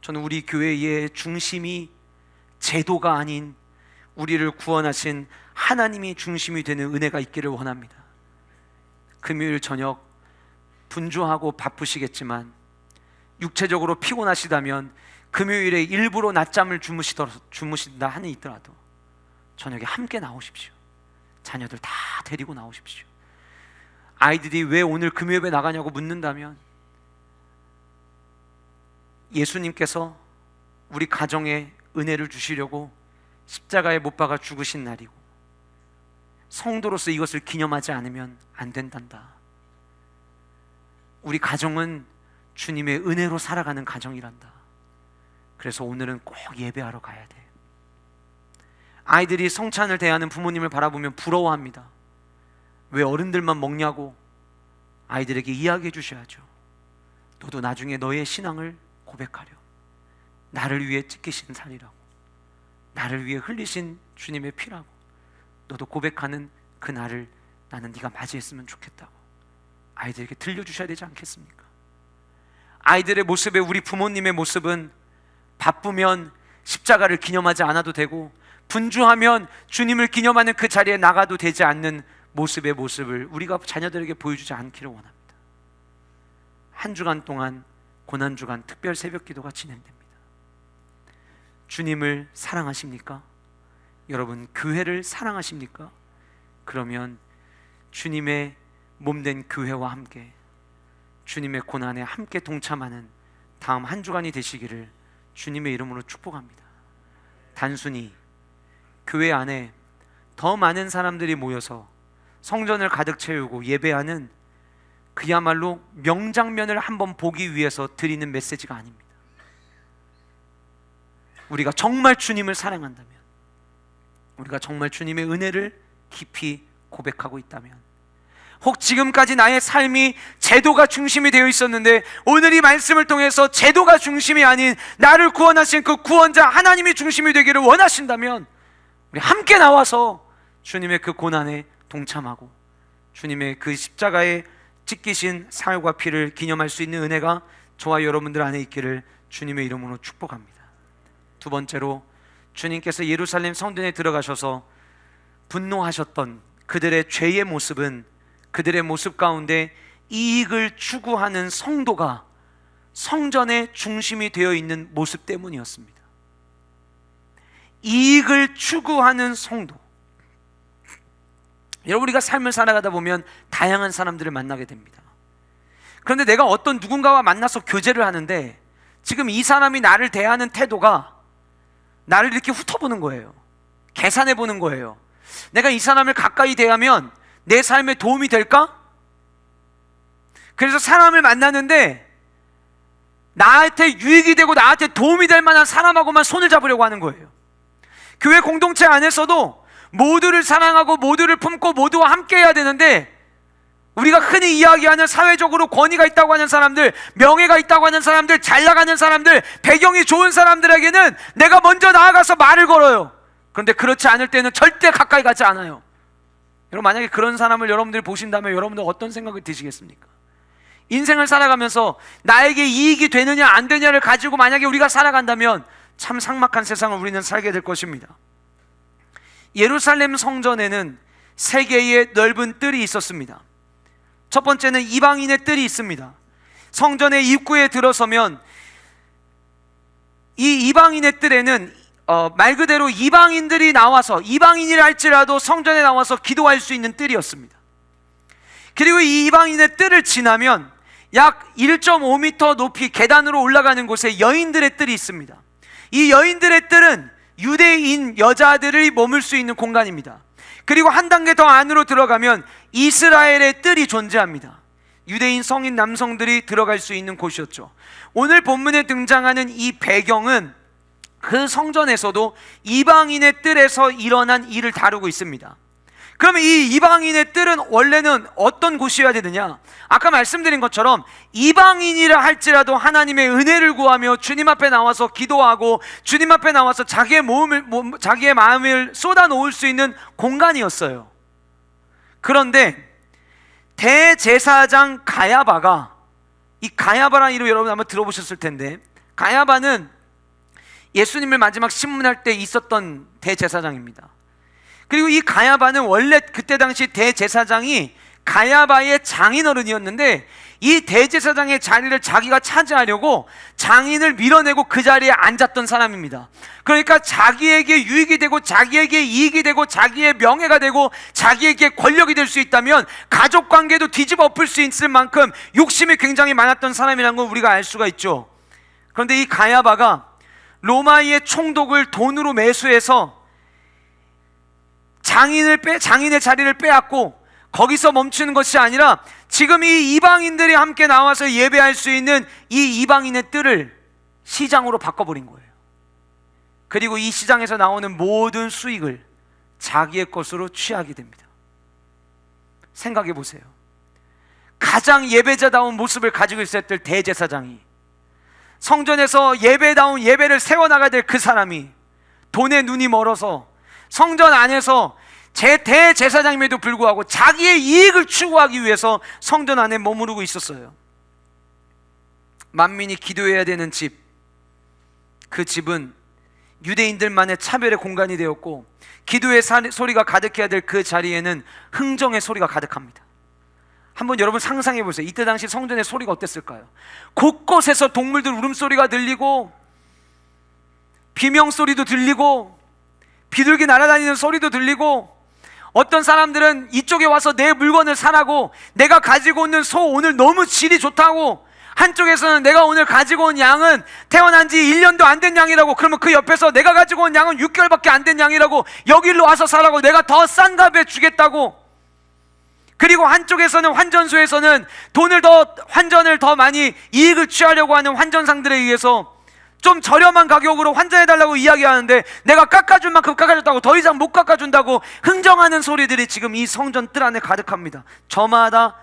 저는 우리 교회의 중심이 제도가 아닌 우리를 구원하신 하나님이 중심이 되는 은혜가 있기를 원합니다. 금요일 저녁 분주하고 바쁘시겠지만 육체적으로 피곤하시다면 금요일에 일부러 낮잠을 주무신다 하는 있더라도 저녁에 함께 나오십시오. 자녀들 다 데리고 나오십시오. 아이들이 왜 오늘 금요일에 나가냐고 묻는다면 예수님께서 우리 가정에 은혜를 주시려고 십자가에 못 박아 죽으신 날이고 성도로서 이것을 기념하지 않으면 안 된단다. 우리 가정은 주님의 은혜로 살아가는 가정이란다. 그래서 오늘은 꼭 예배하러 가야 돼. 아이들이 성찬을 대하는 부모님을 바라보면 부러워합니다. 왜 어른들만 먹냐고 아이들에게 이야기해 주셔야죠. 너도 나중에 너의 신앙을 고백하렴. 나를 위해 찢기신 살이라고, 나를 위해 흘리신 주님의 피라고, 너도 고백하는 그 날을 나는 네가 맞이했으면 좋겠다고 아이들에게 들려주셔야 되지 않겠습니까? 아이들의 모습에 우리 부모님의 모습은 바쁘면 십자가를 기념하지 않아도 되고, 분주하면 주님을 기념하는 그 자리에 나가도 되지 않는 모습의 모습을 우리가 자녀들에게 보여주지 않기를 원합니다. 한 주간 동안 고난주간 특별 새벽기도가 진행됩니다. 주님을 사랑하십니까? 여러분, 교회를 사랑하십니까? 그러면 주님의 몸된 교회와 함께 주님의 고난에 함께 동참하는 다음 한 주간이 되시기를 주님의 이름으로 축복합니다. 단순히 교회 안에 더 많은 사람들이 모여서 성전을 가득 채우고 예배하는 그야말로 명장면을 한번 보기 위해서 드리는 메시지가 아닙니다. 우리가 정말 주님을 사랑한다면, 우리가 정말 주님의 은혜를 깊이 고백하고 있다면, 혹 지금까지 나의 삶이 제도가 중심이 되어 있었는데 오늘 이 말씀을 통해서 제도가 중심이 아닌 나를 구원하신 그 구원자 하나님이 중심이 되기를 원하신다면, 우리 함께 나와서 주님의 그 고난에 동참하고 주님의 그 십자가에 찢기신 살과 피를 기념할 수 있는 은혜가 저와 여러분들 안에 있기를 주님의 이름으로 축복합니다. 두 번째로, 주님께서 예루살렘 성전에 들어가셔서 분노하셨던 그들의 죄의 모습은 그들의 모습 가운데 이익을 추구하는 성도가 성전의 중심이 되어 있는 모습 때문이었습니다. 이익을 추구하는 성도. 여러분, 우리가 삶을 살아가다 보면 다양한 사람들을 만나게 됩니다. 그런데 내가 어떤 누군가와 만나서 교제를 하는데 지금 이 사람이 나를 대하는 태도가 나를 이렇게 훑어보는 거예요. 계산해 보는 거예요. 내가 이 사람을 가까이 대하면 내 삶에 도움이 될까? 그래서 사람을 만나는데 나한테 유익이 되고 나한테 도움이 될 만한 사람하고만 손을 잡으려고 하는 거예요. 교회 공동체 안에서도 모두를 사랑하고 모두를 품고 모두와 함께 해야 되는데, 우리가 흔히 이야기하는 사회적으로 권위가 있다고 하는 사람들, 명예가 있다고 하는 사람들, 잘 나가는 사람들, 배경이 좋은 사람들에게는 내가 먼저 나아가서 말을 걸어요. 그런데 그렇지 않을 때는 절대 가까이 가지 않아요. 여러분, 만약에 그런 사람을 여러분들이 보신다면 여러분들 어떤 생각이 드시겠습니까? 인생을 살아가면서 나에게 이익이 되느냐 안 되느냐를 가지고 만약에 우리가 살아간다면 참 삭막한 세상을 우리는 살게 될 것입니다. 예루살렘 성전에는 세 개의 넓은 뜰이 있었습니다. 첫 번째는 이방인의 뜰이 있습니다. 성전의 입구에 들어서면 이 이방인의 뜰에는 말 그대로 이방인들이 나와서, 이방인이라 할지라도 성전에 나와서 기도할 수 있는 뜰이었습니다. 그리고 이 이방인의 뜰을 지나면 약 1.5m 높이 계단으로 올라가는 곳에 여인들의 뜰이 있습니다. 이 여인들의 뜰은 유대인 여자들이 머물 수 있는 공간입니다. 그리고 한 단계 더 안으로 들어가면 이스라엘의 뜰이 존재합니다. 유대인 성인 남성들이 들어갈 수 있는 곳이었죠. 오늘 본문에 등장하는 이 배경은 그 성전에서도 이방인의 뜰에서 일어난 일을 다루고 있습니다. 그러면 이 이방인의 뜰은 원래는 어떤 곳이어야 되느냐? 아까 말씀드린 것처럼 이방인이라 할지라도 하나님의 은혜를 구하며 주님 앞에 나와서 기도하고 주님 앞에 나와서 자기의 마음을 쏟아놓을 수 있는 공간이었어요. 그런데 대제사장 가야바가, 이 가야바라는 이름 여러분 한번 들어보셨을 텐데, 가야바는 예수님을 마지막 심문할 때 있었던 대제사장입니다. 그리고 이 가야바는 원래 그때 당시 대제사장이 가야바의 장인어른이었는데, 이 대제사장의 자리를 자기가 차지하려고 장인을 밀어내고 그 자리에 앉았던 사람입니다. 그러니까 자기에게 유익이 되고 자기에게 이익이 되고 자기의 명예가 되고 자기에게 권력이 될 수 있다면 가족관계도 뒤집어 엎을 수 있을 만큼 욕심이 굉장히 많았던 사람이라는 걸 우리가 알 수가 있죠. 그런데 이 가야바가 로마의 총독을 돈으로 매수해서 장인의 자리를 빼앗고 거기서 멈추는 것이 아니라 지금 이 이방인들이 함께 나와서 예배할 수 있는 이 이방인의 뜰을 시장으로 바꿔버린 거예요. 그리고 이 시장에서 나오는 모든 수익을 자기의 것으로 취하게 됩니다. 생각해 보세요. 가장 예배자다운 모습을 가지고 있었던 대제사장이 성전에서 예배다운 예배를 세워나가야 될 그 사람이 돈에 눈이 멀어서 성전 안에서 대제사장임에도 불구하고 자기의 이익을 추구하기 위해서 성전 안에 머무르고 있었어요. 만민이 기도해야 되는 집, 그 집은 유대인들만의 차별의 공간이 되었고, 기도의 소리가 가득해야 될 그 자리에는 흥정의 소리가 가득합니다. 한번 여러분 상상해 보세요. 이때 당시 성전의 소리가 어땠을까요? 곳곳에서 동물들 울음소리가 들리고, 비명소리도 들리고, 비둘기 날아다니는 소리도 들리고, 어떤 사람들은 이쪽에 와서 내 물건을 사라고, 내가 가지고 있는 소 오늘 너무 질이 좋다고, 한쪽에서는 내가 오늘 가지고 온 양은 태어난 지 1년도 안 된 양이라고, 그러면 그 옆에서 내가 가지고 온 양은 6개월밖에 안 된 양이라고, 여기로 와서 사라고, 내가 더 싼 값에 주겠다고. 그리고 한쪽에서는, 환전소에서는 환전을 더 많이 이익을 취하려고 하는 환전상들에 의해서 좀 저렴한 가격으로 환전해달라고 이야기하는데, 내가 깎아줄 만큼 깎아줬다고, 더 이상 못 깎아준다고 흥정하는 소리들이 지금 이 성전 뜰 안에 가득합니다. 저마다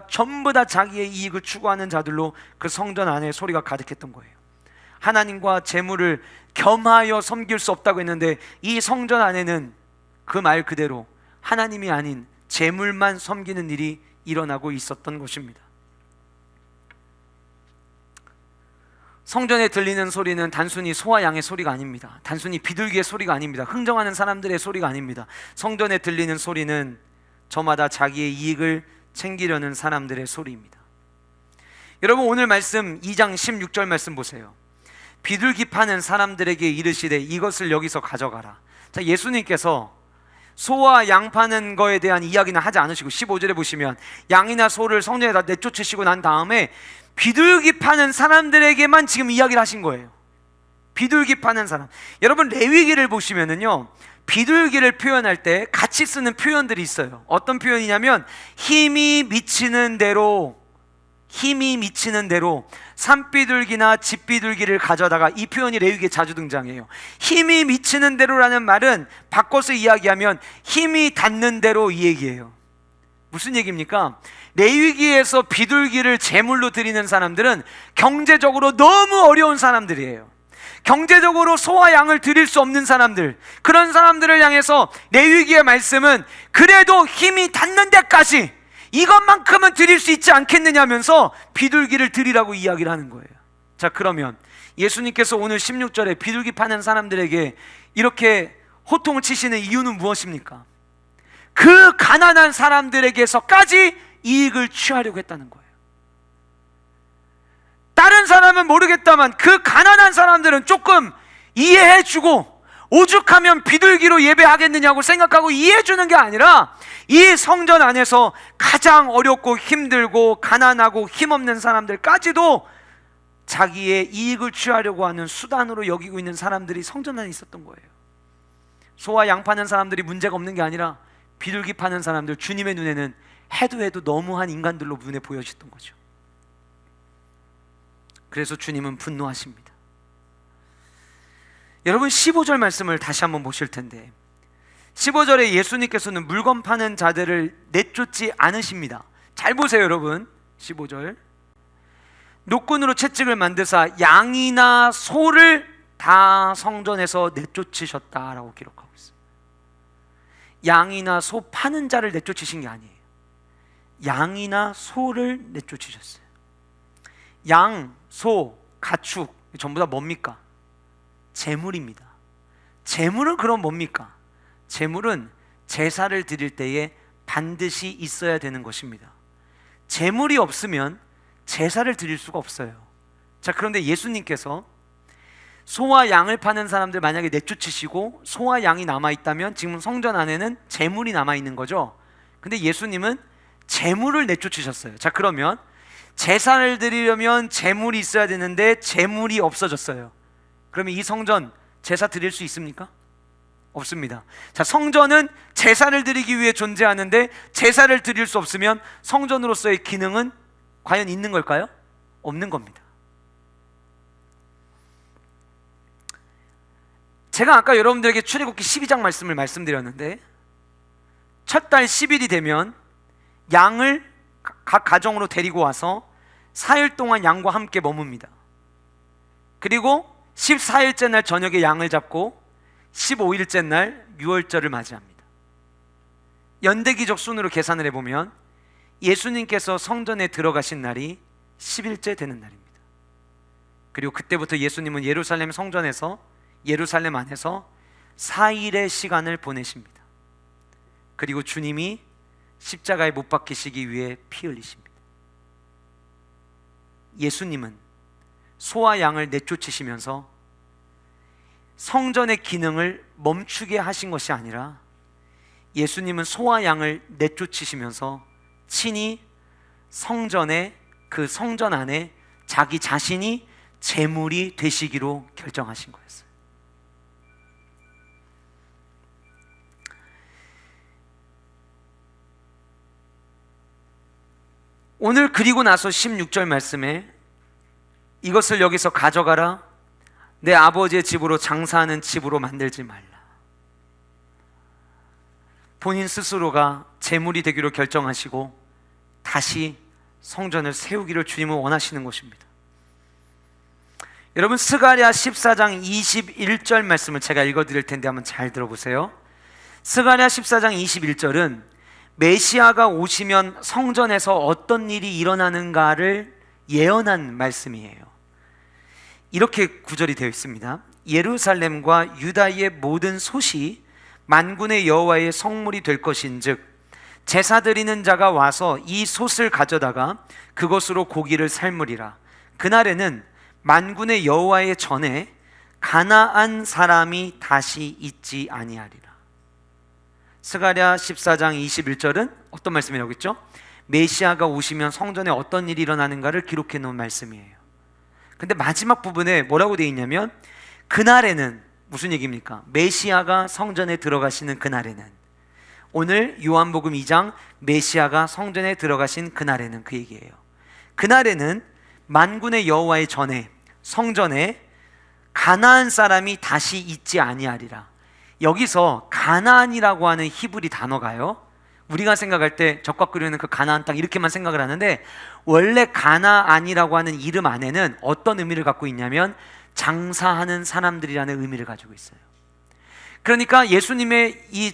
전부 다 자기의 이익을 추구하는 자들로 그 성전 안에 소리가 가득했던 거예요. 하나님과 재물을 겸하여 섬길 수 없다고 했는데, 이 성전 안에는 그 말 그대로 하나님이 아닌 재물만 섬기는 일이 일어나고 있었던 것입니다. 성전에 들리는 소리는 단순히 소와 양의 소리가 아닙니다. 단순히 비둘기의 소리가 아닙니다. 흥정하는 사람들의 소리가 아닙니다. 성전에 들리는 소리는 저마다 자기의 이익을 챙기려는 사람들의 소리입니다. 여러분, 오늘 말씀 2장 16절 말씀 보세요. 비둘기 파는 사람들에게 이르시되 이것을 여기서 가져가라. 자, 예수님께서 소와 양 파는 거에 대한 이야기는 하지 않으시고, 15절에 보시면 양이나 소를 성전에다 내쫓으시고 난 다음에 비둘기 파는 사람들에게만 지금 이야기를 하신 거예요. 비둘기 파는 사람. 여러분, 레위기를 보시면은요, 비둘기를 표현할 때 같이 쓰는 표현들이 있어요. 어떤 표현이냐면, 힘이 미치는 대로 산비둘기나 집비둘기를 가져다가, 이 표현이 레위기에 자주 등장해요. 힘이 미치는 대로라는 말은 바꿔서 이야기하면 힘이 닿는 대로 이 얘기예요. 무슨 얘기입니까? 레위기에서 비둘기를 제물로 드리는 사람들은 경제적으로 너무 어려운 사람들이에요. 경제적으로 소와 양을 드릴 수 없는 사람들, 그런 사람들을 향해서 레위기의 말씀은 그래도 힘이 닿는 데까지 이것만큼은 드릴 수 있지 않겠느냐면서 비둘기를 드리라고 이야기를 하는 거예요. 자, 그러면 예수님께서 오늘 16절에 비둘기 파는 사람들에게 이렇게 호통을 치시는 이유는 무엇입니까? 그 가난한 사람들에게서까지 이익을 취하려고 했다는 거예요. 다른 사람은 모르겠다만 그 가난한 사람들은 조금 이해해주고, 오죽하면 비둘기로 예배하겠느냐고 생각하고 이해해주는 게 아니라, 이 성전 안에서 가장 어렵고 힘들고 가난하고 힘없는 사람들까지도 자기의 이익을 취하려고 하는 수단으로 여기고 있는 사람들이 성전 안에 있었던 거예요. 소와 양 파는 사람들이 문제가 없는 게 아니라 비둘기 파는 사람들, 주님의 눈에는 해도 너무한 인간들로 눈에 보여졌던 거죠. 그래서 주님은 분노하십니다. 여러분, 15절 말씀을 다시 한번 보실 텐데, 15절에 예수님께서는 물건 파는 자들을 내쫓지 않으십니다. 잘 보세요, 여러분. 15절, 노끈으로 채찍을 만드사 양이나 소를 다 성전에서 내쫓으셨다라고 기록하고 있어요. 양이나 소 파는 자를 내쫓으신 게 아니에요. 양이나 소를 내쫓으셨어요. 양, 소, 가축 전부 다 뭡니까? 재물입니다. 재물은 그럼 뭡니까? 재물은 제사를 드릴 때에 반드시 있어야 되는 것입니다. 재물이 없으면 제사를 드릴 수가 없어요. 자, 그런데 예수님께서 소와 양을 파는 사람들 만약에 내쫓으시고 소와 양이 남아있다면 지금 성전 안에는 재물이 남아있는 거죠. 근데 예수님은 재물을 내쫓으셨어요. 자, 그러면 제사를 드리려면 재물이 있어야 되는데 재물이 없어졌어요. 그러면 이 성전 제사 드릴 수 있습니까? 없습니다. 자, 성전은 제사를 드리기 위해 존재하는데 제사를 드릴 수 없으면 성전으로서의 기능은 과연 있는 걸까요? 없는 겁니다. 제가 아까 여러분들에게 출애굽기 12장 말씀을 말씀드렸는데, 첫 달 10일이 되면 양을 각 가정으로 데리고 와서 4일 동안 양과 함께 머뭅니다. 그리고 14일째 날 저녁에 양을 잡고 15일째 날 유월절을 맞이합니다. 연대기적 순으로 계산을 해보면 예수님께서 성전에 들어가신 날이 10일째 되는 날입니다. 그리고 그때부터 예수님은 예루살렘 성전에서, 예루살렘 안에서 4일의 시간을 보내십니다. 그리고 주님이 십자가에 못 박히시기 위해 피 흘리십니다. 예수님은 소와 양을 내쫓으시면서 성전의 기능을 멈추게 하신 것이 아니라 예수님은 소와 양을 내쫓으시면서 친히 성전에, 그 성전 안에 자기 자신이 제물이 되시기로 결정하신 거였어요. 오늘 그리고 나서 16절 말씀에 이것을 여기서 가져가라, 내 아버지의 집으로 장사하는 집으로 만들지 말라. 본인 스스로가 제물이 되기로 결정하시고 다시 성전을 세우기를 주님은 원하시는 것입니다. 여러분, 스가랴 14장 21절 말씀을 제가 읽어드릴 텐데 한번 잘 들어보세요. 스가랴 14장 21절은 메시아가 오시면 성전에서 어떤 일이 일어나는가를 예언한 말씀이에요. 이렇게 구절이 되어 있습니다. 예루살렘과 유다의 모든 솥이 만군의 여호와의 성물이 될 것인즉 제사 드리는 자가 와서 이 솥을 가져다가 그것으로 고기를 삶으리라. 그날에는 만군의 여호와의 전에 가나안 사람이 다시 있지 아니하리라. 스가랴 14장 21절은 어떤 말씀이라고 했죠? 메시아가 오시면 성전에 어떤 일이 일어나는가를 기록해 놓은 말씀이에요. 근데 마지막 부분에 뭐라고 되어 있냐면 그날에는, 무슨 얘기입니까? 메시아가 성전에 들어가시는 그날에는, 오늘 요한복음 2장 메시아가 성전에 들어가신 그날에는, 그 얘기예요. 그날에는 만군의 여호와의 전에, 성전에 가나안 사람이 다시 있지 아니하리라. 여기서 가나안이라고 하는 히브리 단어가요, 우리가 생각할 때 적과 끓이는 그 가나안 땅 이렇게만 생각을 하는데 원래 가나안이라고 하는 이름 안에는 어떤 의미를 갖고 있냐면 장사하는 사람들이라는 의미를 가지고 있어요. 그러니까 예수님의 이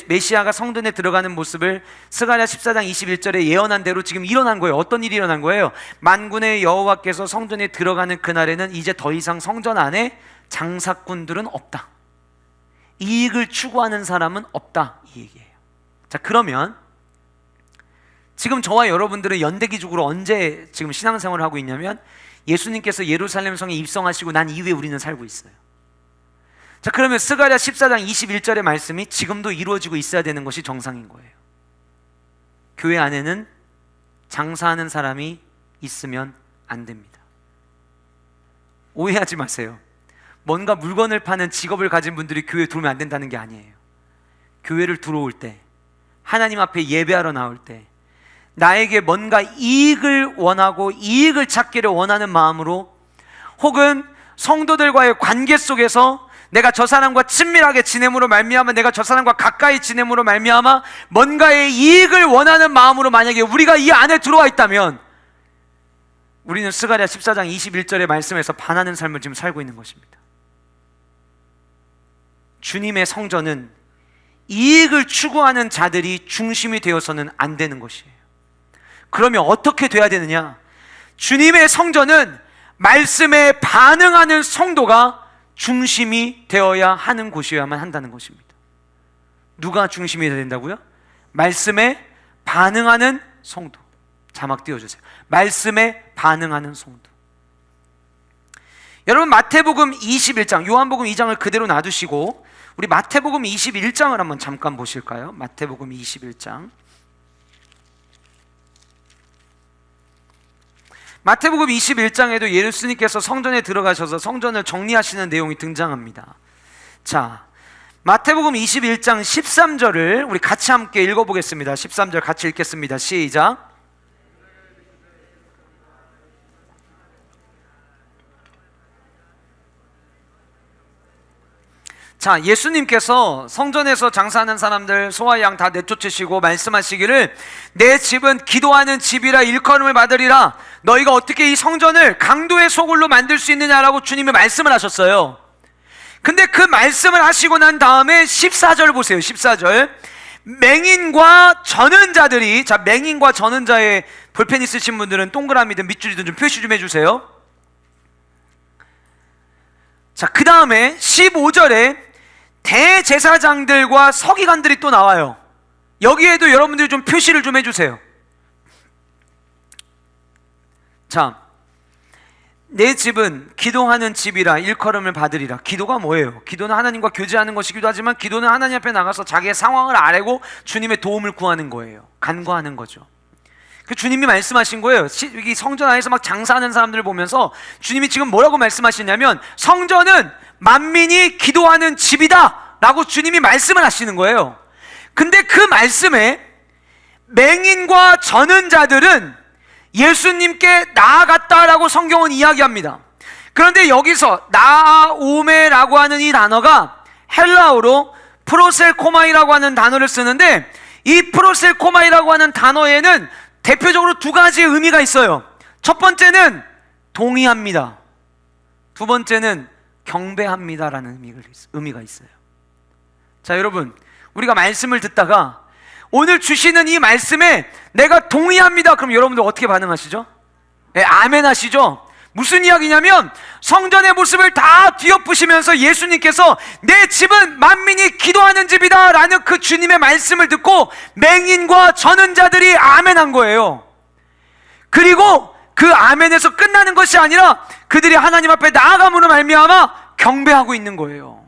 메시아가 성전에 들어가는 모습을 스가랴 14장 21절에 예언한 대로 지금 일어난 거예요. 어떤 일이 일어난 거예요? 만군의 여호와께서 성전에 들어가는 그날에는 이제 더 이상 성전 안에 장사꾼들은 없다, 이익을 추구하는 사람은 없다, 이 얘기예요. 자, 그러면 지금 저와 여러분들은 연대기적으로 언제 지금 신앙생활을 하고 있냐면 예수님께서 예루살렘 성에 입성하시고 난 이후에 우리는 살고 있어요. 자, 그러면 스가랴 14장 21절의 말씀이 지금도 이루어지고 있어야 되는 것이 정상인 거예요. 교회 안에는 장사하는 사람이 있으면 안 됩니다. 오해하지 마세요. 뭔가 물건을 파는 직업을 가진 분들이 교회에 들어오면 안 된다는 게 아니에요. 교회를 들어올 때, 하나님 앞에 예배하러 나올 때 나에게 뭔가 이익을 원하고 이익을 찾기를 원하는 마음으로, 혹은 성도들과의 관계 속에서 내가 저 사람과 친밀하게 지냄으로 말미암아, 내가 저 사람과 가까이 지냄으로 말미암아 뭔가의 이익을 원하는 마음으로 만약에 우리가 이 안에 들어와 있다면 우리는 스가랴 14장 21절의 말씀에서 반하는 삶을 지금 살고 있는 것입니다. 주님의 성전은 이익을 추구하는 자들이 중심이 되어서는 안 되는 것이에요. 그러면 어떻게 돼야 되느냐? 주님의 성전은 말씀에 반응하는 성도가 중심이 되어야 하는 곳이어야만 한다는 것입니다. 누가 중심이 되어야 된다고요? 말씀에 반응하는 성도. 자막 띄워주세요. 말씀에 반응하는 성도. 여러분, 마태복음 21장, 요한복음 2장을 그대로 놔두시고 우리 마태복음 21장을 한번 잠깐 보실까요? 마태복음 21장. 마태복음 21장에도 예수님께서 성전에 들어가셔서 성전을 정리하시는 내용이 등장합니다. 자, 마태복음 21장 13절을 우리 같이 함께 읽어보겠습니다. 13절 같이 읽겠습니다. 시작. 자, 예수님께서 성전에서 장사하는 사람들 소와 양 다 내쫓으시고 말씀하시기를 내 집은 기도하는 집이라 일컬음을 받으리라. 너희가 어떻게 이 성전을 강도의 소굴로 만들 수 있느냐라고 주님이 말씀을 하셨어요. 근데 그 말씀을 하시고 난 다음에 14절 보세요. 14절. 맹인과 저는 자들이, 자, 맹인과 저는 자의 볼펜 있으신 분들은 동그라미든 밑줄이든 좀 표시 좀 해주세요. 자, 그 다음에 15절에 대제사장들과 서기관들이 또 나와요. 여기에도 여러분들이 좀 표시를 좀 해주세요. 자, 내 집은 기도하는 집이라 일컬음을 받으리라. 기도가 뭐예요? 기도는 하나님과 교제하는 것이기도 하지만 기도는 하나님 앞에 나가서 자기의 상황을 아뢰고 주님의 도움을 구하는 거예요. 간구하는 거죠. 그 주님이 말씀하신 거예요. 여기 성전 안에서 막 장사하는 사람들을 보면서 주님이 지금 뭐라고 말씀하시냐면 성전은 만민이 기도하는 집이다 라고 주님이 말씀을 하시는 거예요. 근데 그 말씀에 맹인과 저는 자들은 예수님께 나아갔다라고 성경은 이야기합니다. 그런데 여기서 나아오메라고 하는 이 단어가 헬라어로 프로셀코마이라고 하는 단어를 쓰는데, 이 프로셀코마이라고 하는 단어에는 대표적으로 두 가지의 의미가 있어요. 첫 번째는 동의합니다. 두 번째는 경배합니다라는 의미가 있어요. 자, 여러분, 우리가 말씀을 듣다가 오늘 주시는 이 말씀에 내가 동의합니다. 그럼 여러분들 어떻게 반응하시죠? 네, 아멘 하시죠? 무슨 이야기냐면 성전의 모습을 다 뒤엎으시면서 예수님께서 내 집은 만민이 기도하는 집이다 라는 그 주님의 말씀을 듣고 맹인과 저는 자들이 아멘한 거예요. 그리고 그 아멘에서 끝나는 것이 아니라 그들이 하나님 앞에 나아감으로 말미암아 경배하고 있는 거예요.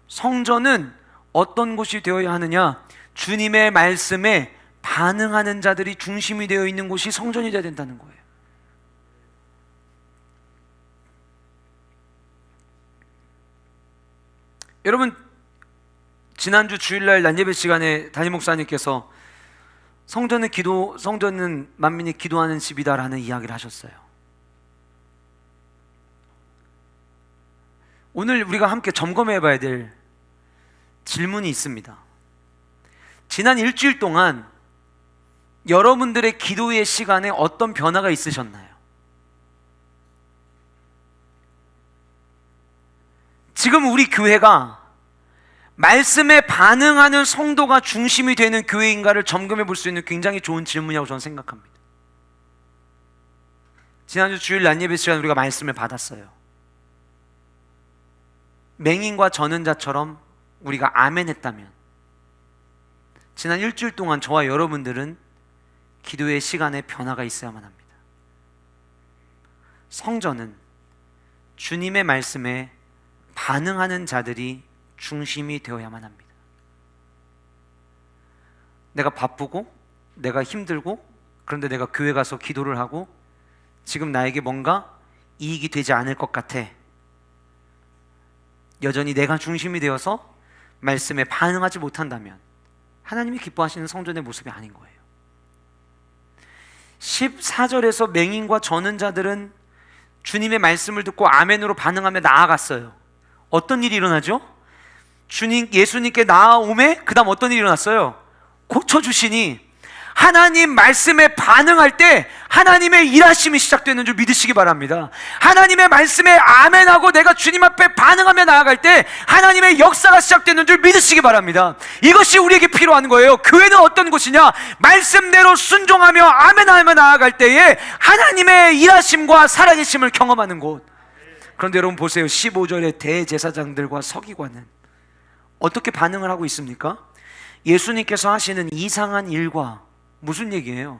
성전은 어떤 곳이 되어야 하느냐? 주님의 말씀에 반응하는 자들이 중심이 되어 있는 곳이 성전이 되어야 된다는 거예요. 여러분, 지난주 주일날 난예배 시간에 담임 목사님께서 성전은 만민이 기도하는 집이다라는 이야기를 하셨어요. 오늘 우리가 함께 점검해 봐야 될 질문이 있습니다. 지난 일주일 동안 여러분들의 기도의 시간에 어떤 변화가 있으셨나요? 지금 우리 교회가 말씀에 반응하는 성도가 중심이 되는 교회인가를 점검해 볼 수 있는 굉장히 좋은 질문이라고 저는 생각합니다. 지난주 주일 난예배 시간에 우리가 말씀을 받았어요. 맹인과 전은자처럼 우리가 아멘 했다면 지난 일주일 동안 저와 여러분들은 기도의 시간에 변화가 있어야만 합니다. 성전은 주님의 말씀에 반응하는 자들이 중심이 되어야만 합니다. 내가 바쁘고 내가 힘들고 그런데 내가 교회 가서 기도를 하고 지금 나에게 뭔가 이익이 되지 않을 것 같아. 여전히 내가 중심이 되어서 말씀에 반응하지 못한다면 하나님이 기뻐하시는 성전의 모습이 아닌 거예요. 14절에서 맹인과 저는 자들은 주님의 말씀을 듣고 아멘으로 반응하며 나아갔어요. 어떤 일이 일어나죠? 예수님께 나아오매 그 다음 어떤 일이 일어났어요? 고쳐주시니 하나님 말씀에 반응할 때 하나님의 일하심이 시작되는 줄 믿으시기 바랍니다. 하나님의 말씀에 아멘하고 내가 주님 앞에 반응하며 나아갈 때 하나님의 역사가 시작되는 줄 믿으시기 바랍니다. 이것이 우리에게 필요한 거예요. 교회는 어떤 곳이냐? 말씀대로 순종하며 아멘하며 나아갈 때에 하나님의 일하심과 살아계심을 경험하는 곳. 그런데 여러분 보세요. 15절의 대제사장들과 서기관은 어떻게 반응을 하고 있습니까? 예수님께서 하시는 이상한 일과 무슨 얘기예요?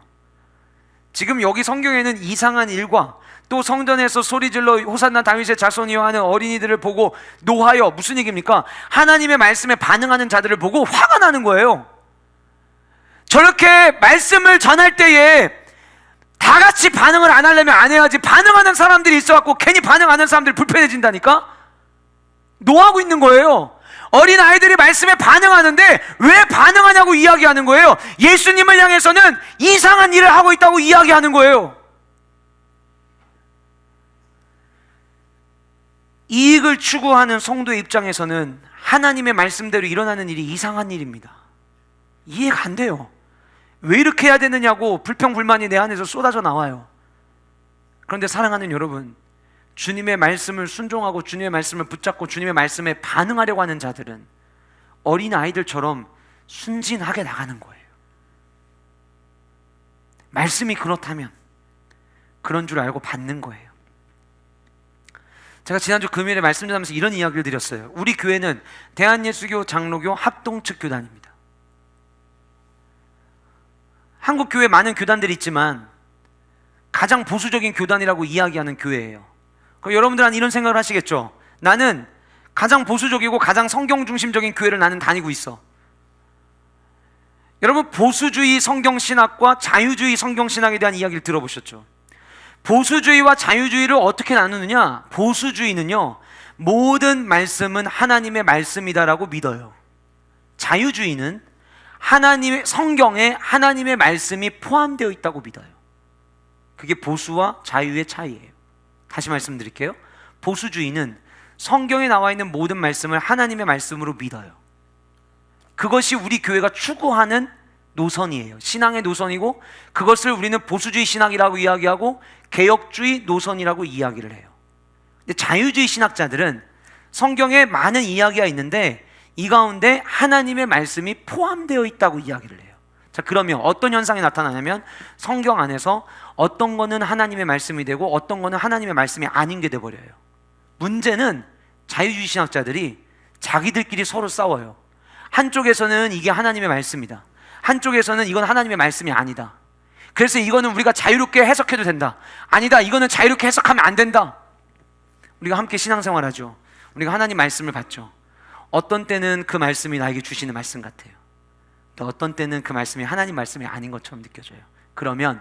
지금 여기 성경에는 이상한 일과 또 성전에서 소리질러 호산나 다윗의 자손이여 하는 어린이들을 보고 노하여, 무슨 얘기입니까? 하나님의 말씀에 반응하는 자들을 보고 화가 나는 거예요. 저렇게 말씀을 전할 때에 다 같이 반응을 안 하려면 안 해야지, 반응하는 사람들이 있어갖고 괜히 반응 안 하는 사람들이 불편해진다니까? 노하고 있는 거예요. 어린 아이들이 말씀에 반응하는데 왜 반응하냐고 이야기하는 거예요. 예수님을 향해서는 이상한 일을 하고 있다고 이야기하는 거예요. 이익을 추구하는 성도의 입장에서는 하나님의 말씀대로 일어나는 일이 이상한 일입니다. 이해가 안 돼요. 왜 이렇게 해야 되느냐고 불평불만이 내 안에서 쏟아져 나와요. 그런데 사랑하는 여러분, 주님의 말씀을 순종하고 주님의 말씀을 붙잡고 주님의 말씀에 반응하려고 하는 자들은 어린 아이들처럼 순진하게 나가는 거예요. 말씀이 그렇다면 그런 줄 알고 받는 거예요. 제가 지난주 금요일에 말씀 전하면서 이런 이야기를 드렸어요. 우리 교회는 대한예수교 장로교 합동측 교단입니다. 한국 교회에 많은 교단들이 있지만 가장 보수적인 교단이라고 이야기하는 교회예요. 그럼 여러분들은 이런 생각을 하시겠죠. 나는 가장 보수적이고 가장 성경 중심적인 교회를 나는 다니고 있어. 여러분, 보수주의 성경신학과 자유주의 성경신학에 대한 이야기를 들어보셨죠? 보수주의와 자유주의를 어떻게 나누느냐? 보수주의는요, 모든 말씀은 하나님의 말씀이다라고 믿어요. 자유주의는 하나님의 성경에 하나님의 말씀이 포함되어 있다고 믿어요. 그게 보수와 자유의 차이예요. 다시 말씀드릴게요. 보수주의는 성경에 나와 있는 모든 말씀을 하나님의 말씀으로 믿어요. 그것이 우리 교회가 추구하는 노선이에요. 신앙의 노선이고, 그것을 우리는 보수주의 신학이라고 이야기하고 개혁주의 노선이라고 이야기를 해요. 근데 자유주의 신학자들은 성경에 많은 이야기가 있는데 이 가운데 하나님의 말씀이 포함되어 있다고 이야기를 해요. 자, 그러면 어떤 현상이 나타나냐면 성경 안에서 어떤 거는 하나님의 말씀이 되고 어떤 거는 하나님의 말씀이 아닌 게 돼버려요. 문제는 자유주의 신학자들이 자기들끼리 서로 싸워요. 한쪽에서는 이게 하나님의 말씀이다, 한쪽에서는 이건 하나님의 말씀이 아니다. 그래서 이거는 우리가 자유롭게 해석해도 된다, 아니다, 이거는 자유롭게 해석하면 안 된다. 우리가 함께 신앙생활하죠. 우리가 하나님 말씀을 받죠. 어떤 때는 그 말씀이 나에게 주시는 말씀 같아요. 또 어떤 때는 그 말씀이 하나님 말씀이 아닌 것처럼 느껴져요. 그러면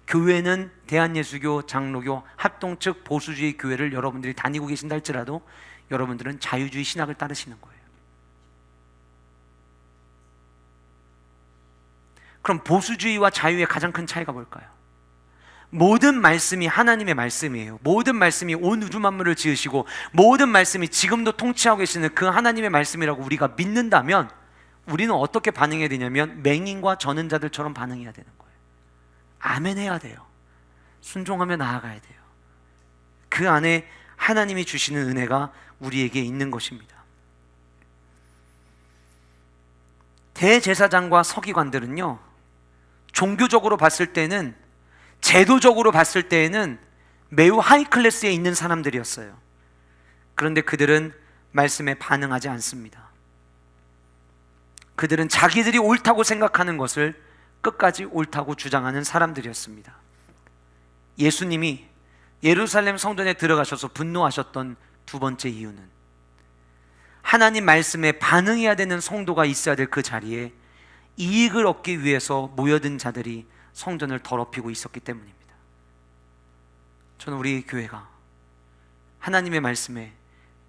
교회는 대한예수교 장로교 합동측 보수주의 교회를 여러분들이 다니고 계신다 할지라도 여러분들은 자유주의 신학을 따르시는 거예요. 그럼 보수주의와 자유의 가장 큰 차이가 뭘까요? 모든 말씀이 하나님의 말씀이에요. 모든 말씀이 온 우주 만물을 지으시고 모든 말씀이 지금도 통치하고 계시는 그 하나님의 말씀이라고 우리가 믿는다면 우리는 어떻게 반응해야 되냐면 맹인과 전은자들처럼 반응해야 되는 거예요. 아멘 해야 돼요. 순종하며 나아가야 돼요. 그 안에 하나님이 주시는 은혜가 우리에게 있는 것입니다. 대제사장과 서기관들은요, 종교적으로 봤을 때는, 제도적으로 봤을 때에는 매우 하이 클래스에 있는 사람들이었어요. 그런데 그들은 말씀에 반응하지 않습니다. 그들은 자기들이 옳다고 생각하는 것을 끝까지 옳다고 주장하는 사람들이었습니다. 예수님이 예루살렘 성전에 들어가셔서 분노하셨던 두 번째 이유는 하나님 말씀에 반응해야 되는 성도가 있어야 될 그 자리에 이익을 얻기 위해서 모여든 자들이 성전을 더럽히고 있었기 때문입니다. 저는 우리 교회가 하나님의 말씀에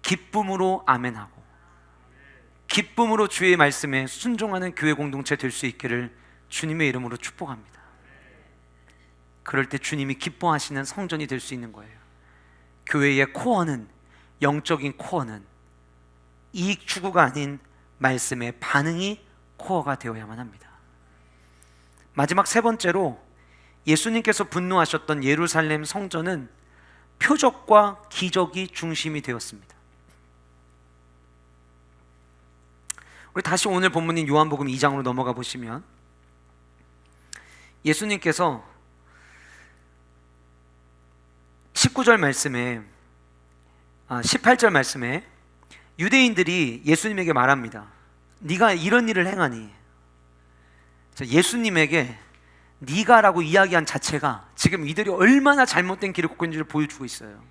기쁨으로 아멘하고 기쁨으로 주의 말씀에 순종하는 교회 공동체 될 수 있기를 주님의 이름으로 축복합니다. 그럴 때 주님이 기뻐하시는 성전이 될 수 있는 거예요. 교회의 코어는, 영적인 코어는 이익 추구가 아닌 말씀의 반응이 코어가 되어야만 합니다. 마지막 세 번째로, 예수님께서 분노하셨던 예루살렘 성전은 표적과 기적이 중심이 되었습니다. 우리 다시 오늘 본문인 요한복음 2장으로 넘어가 보시면 예수님께서 19절 말씀에 18절 말씀에 유대인들이 예수님에게 말합니다. 네가 이런 일을 행하니. 예수님에게 네가라고 이야기한 자체가 지금 이들이 얼마나 잘못된 길을 걷고 있는지를 보여주고 있어요.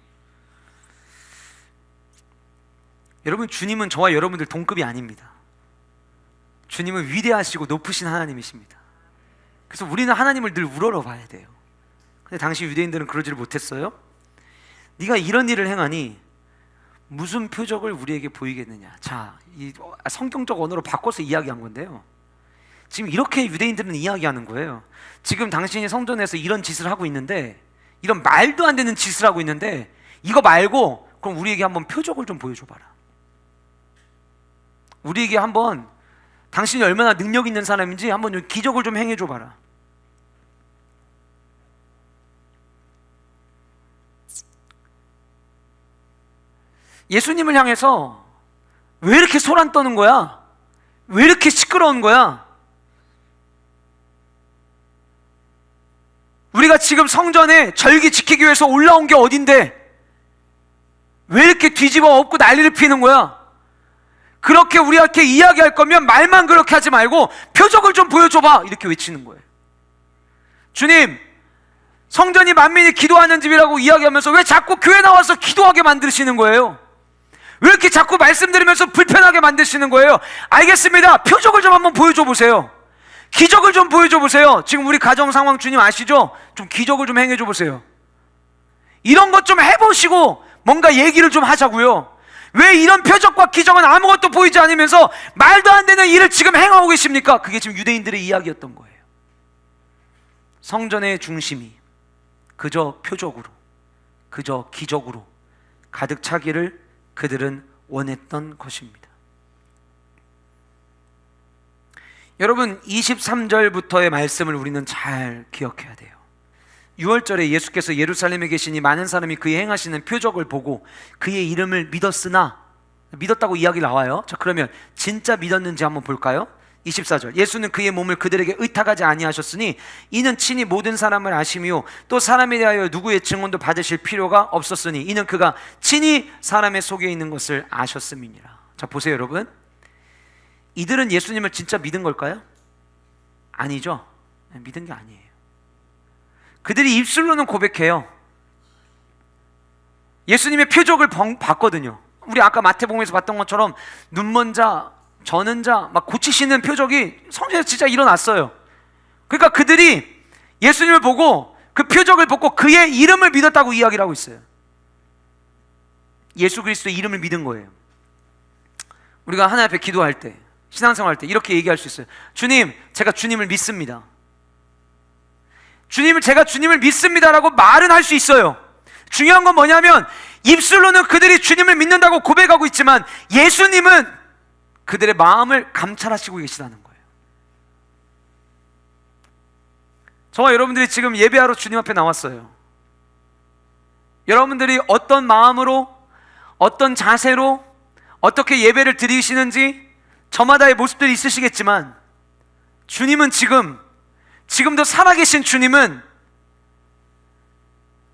여러분, 주님은 저와 여러분들 동급이 아닙니다. 주님은 위대하시고 높으신 하나님이십니다. 그래서 우리는 하나님을 늘 우러러 봐야 돼요. 근데 당시 유대인들은 그러지를 못했어요. 네가 이런 일을 행하니 무슨 표적을 우리에게 보이겠느냐. 자, 이 성경적 언어로 바꿔서 이야기한 건데요, 지금 이렇게 유대인들은 이야기하는 거예요. 지금 당신이 성전에서 이런 짓을 하고 있는데, 이런 말도 안 되는 짓을 하고 있는데, 이거 말고 그럼 우리에게 한번 표적을 좀 보여줘봐라. 우리에게 한번 당신이 얼마나 능력 있는 사람인지 한번 좀 기적을 좀 행해줘봐라. 예수님을 향해서 왜 이렇게 소란 떠는 거야? 왜 이렇게 시끄러운 거야? 우리가 지금 성전에 절기 지키기 위해서 올라온 게 어딘데 왜 이렇게 뒤집어 엎고 난리를 피는 거야? 그렇게 우리한테 이야기할 거면 말만 그렇게 하지 말고 표적을 좀 보여줘봐, 이렇게 외치는 거예요. 주님, 성전이 만민이 기도하는 집이라고 이야기하면서 왜 자꾸 교회 나와서 기도하게 만드시는 거예요? 왜 이렇게 자꾸 말씀 들으면서 불편하게 만드시는 거예요? 알겠습니다. 표적을 좀 한번 보여줘 보세요. 기적을 좀 보여줘 보세요. 지금 우리 가정 상황 주님 아시죠? 좀 기적을 좀 행해줘 보세요. 이런 것 좀 해보시고 뭔가 얘기를 좀 하자고요. 왜 이런 표적과 기적은 아무것도 보이지 않으면서 말도 안 되는 일을 지금 행하고 계십니까? 그게 지금 유대인들의 이야기였던 거예요. 성전의 중심이 그저 표적으로, 그저 기적으로 가득 차기를 그들은 원했던 것입니다. 여러분, 23절부터의 말씀을 우리는 잘 기억해야 돼요. 6월절에 예수께서 예루살렘에 계시니 많은 사람이 그의 행하시는 표적을 보고 그의 이름을 믿었으나, 믿었다고 이야기 나와요. 자, 그러면 진짜 믿었는지 한번 볼까요? 24절, 예수는 그의 몸을 그들에게 의탁하지 아니하셨으니 이는 친히 모든 사람을 아심이요 또 사람에 대하여 누구의 증언도 받으실 필요가 없었으니 이는 그가 친히 사람의 속에 있는 것을 아셨음이니라. 자, 보세요 여러분, 이들은 예수님을 진짜 믿은 걸까요? 아니죠. 믿은 게 아니에요. 그들이 입술로는 고백해요. 예수님의 표적을 봤거든요. 우리 아까 마태복음에서 봤던 것처럼 눈먼 자, 저는 자 막 고치시는 표적이 성전에서 진짜 일어났어요. 그러니까 그들이 예수님을 보고 그 표적을 보고 그의 이름을 믿었다고 이야기를 하고 있어요. 예수 그리스도의 이름을 믿은 거예요. 우리가 하나님 앞에 기도할 때, 신앙생활 할 때 이렇게 얘기할 수 있어요. 주님, 제가 주님을 믿습니다. 제가 주님을 믿습니다라고 말은 할 수 있어요. 중요한 건 뭐냐면 입술로는 그들이 주님을 믿는다고 고백하고 있지만 예수님은 그들의 마음을 감찰하시고 계시다는 거예요. 저와 여러분들이 지금 예배하러 주님 앞에 나왔어요. 여러분들이 어떤 마음으로, 어떤 자세로, 어떻게 예배를 드리시는지 저마다의 모습들이 있으시겠지만 주님은 지금도 살아계신 주님은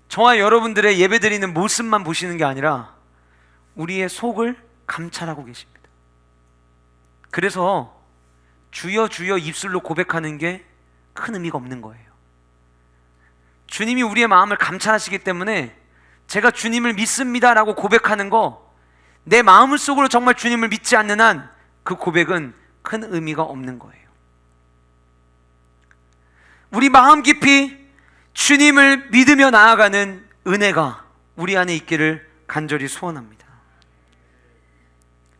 저와 여러분들의 예배 드리는 모습만 보시는 게 아니라 우리의 속을 감찰하고 계십니다. 그래서 주여 주여 입술로 고백하는 게 큰 의미가 없는 거예요. 주님이 우리의 마음을 감찰하시기 때문에 제가 주님을 믿습니다라고 고백하는 거, 내 마음 속으로 정말 주님을 믿지 않는 한 그 고백은 큰 의미가 없는 거예요. 우리 마음 깊이 주님을 믿으며 나아가는 은혜가 우리 안에 있기를 간절히 소원합니다.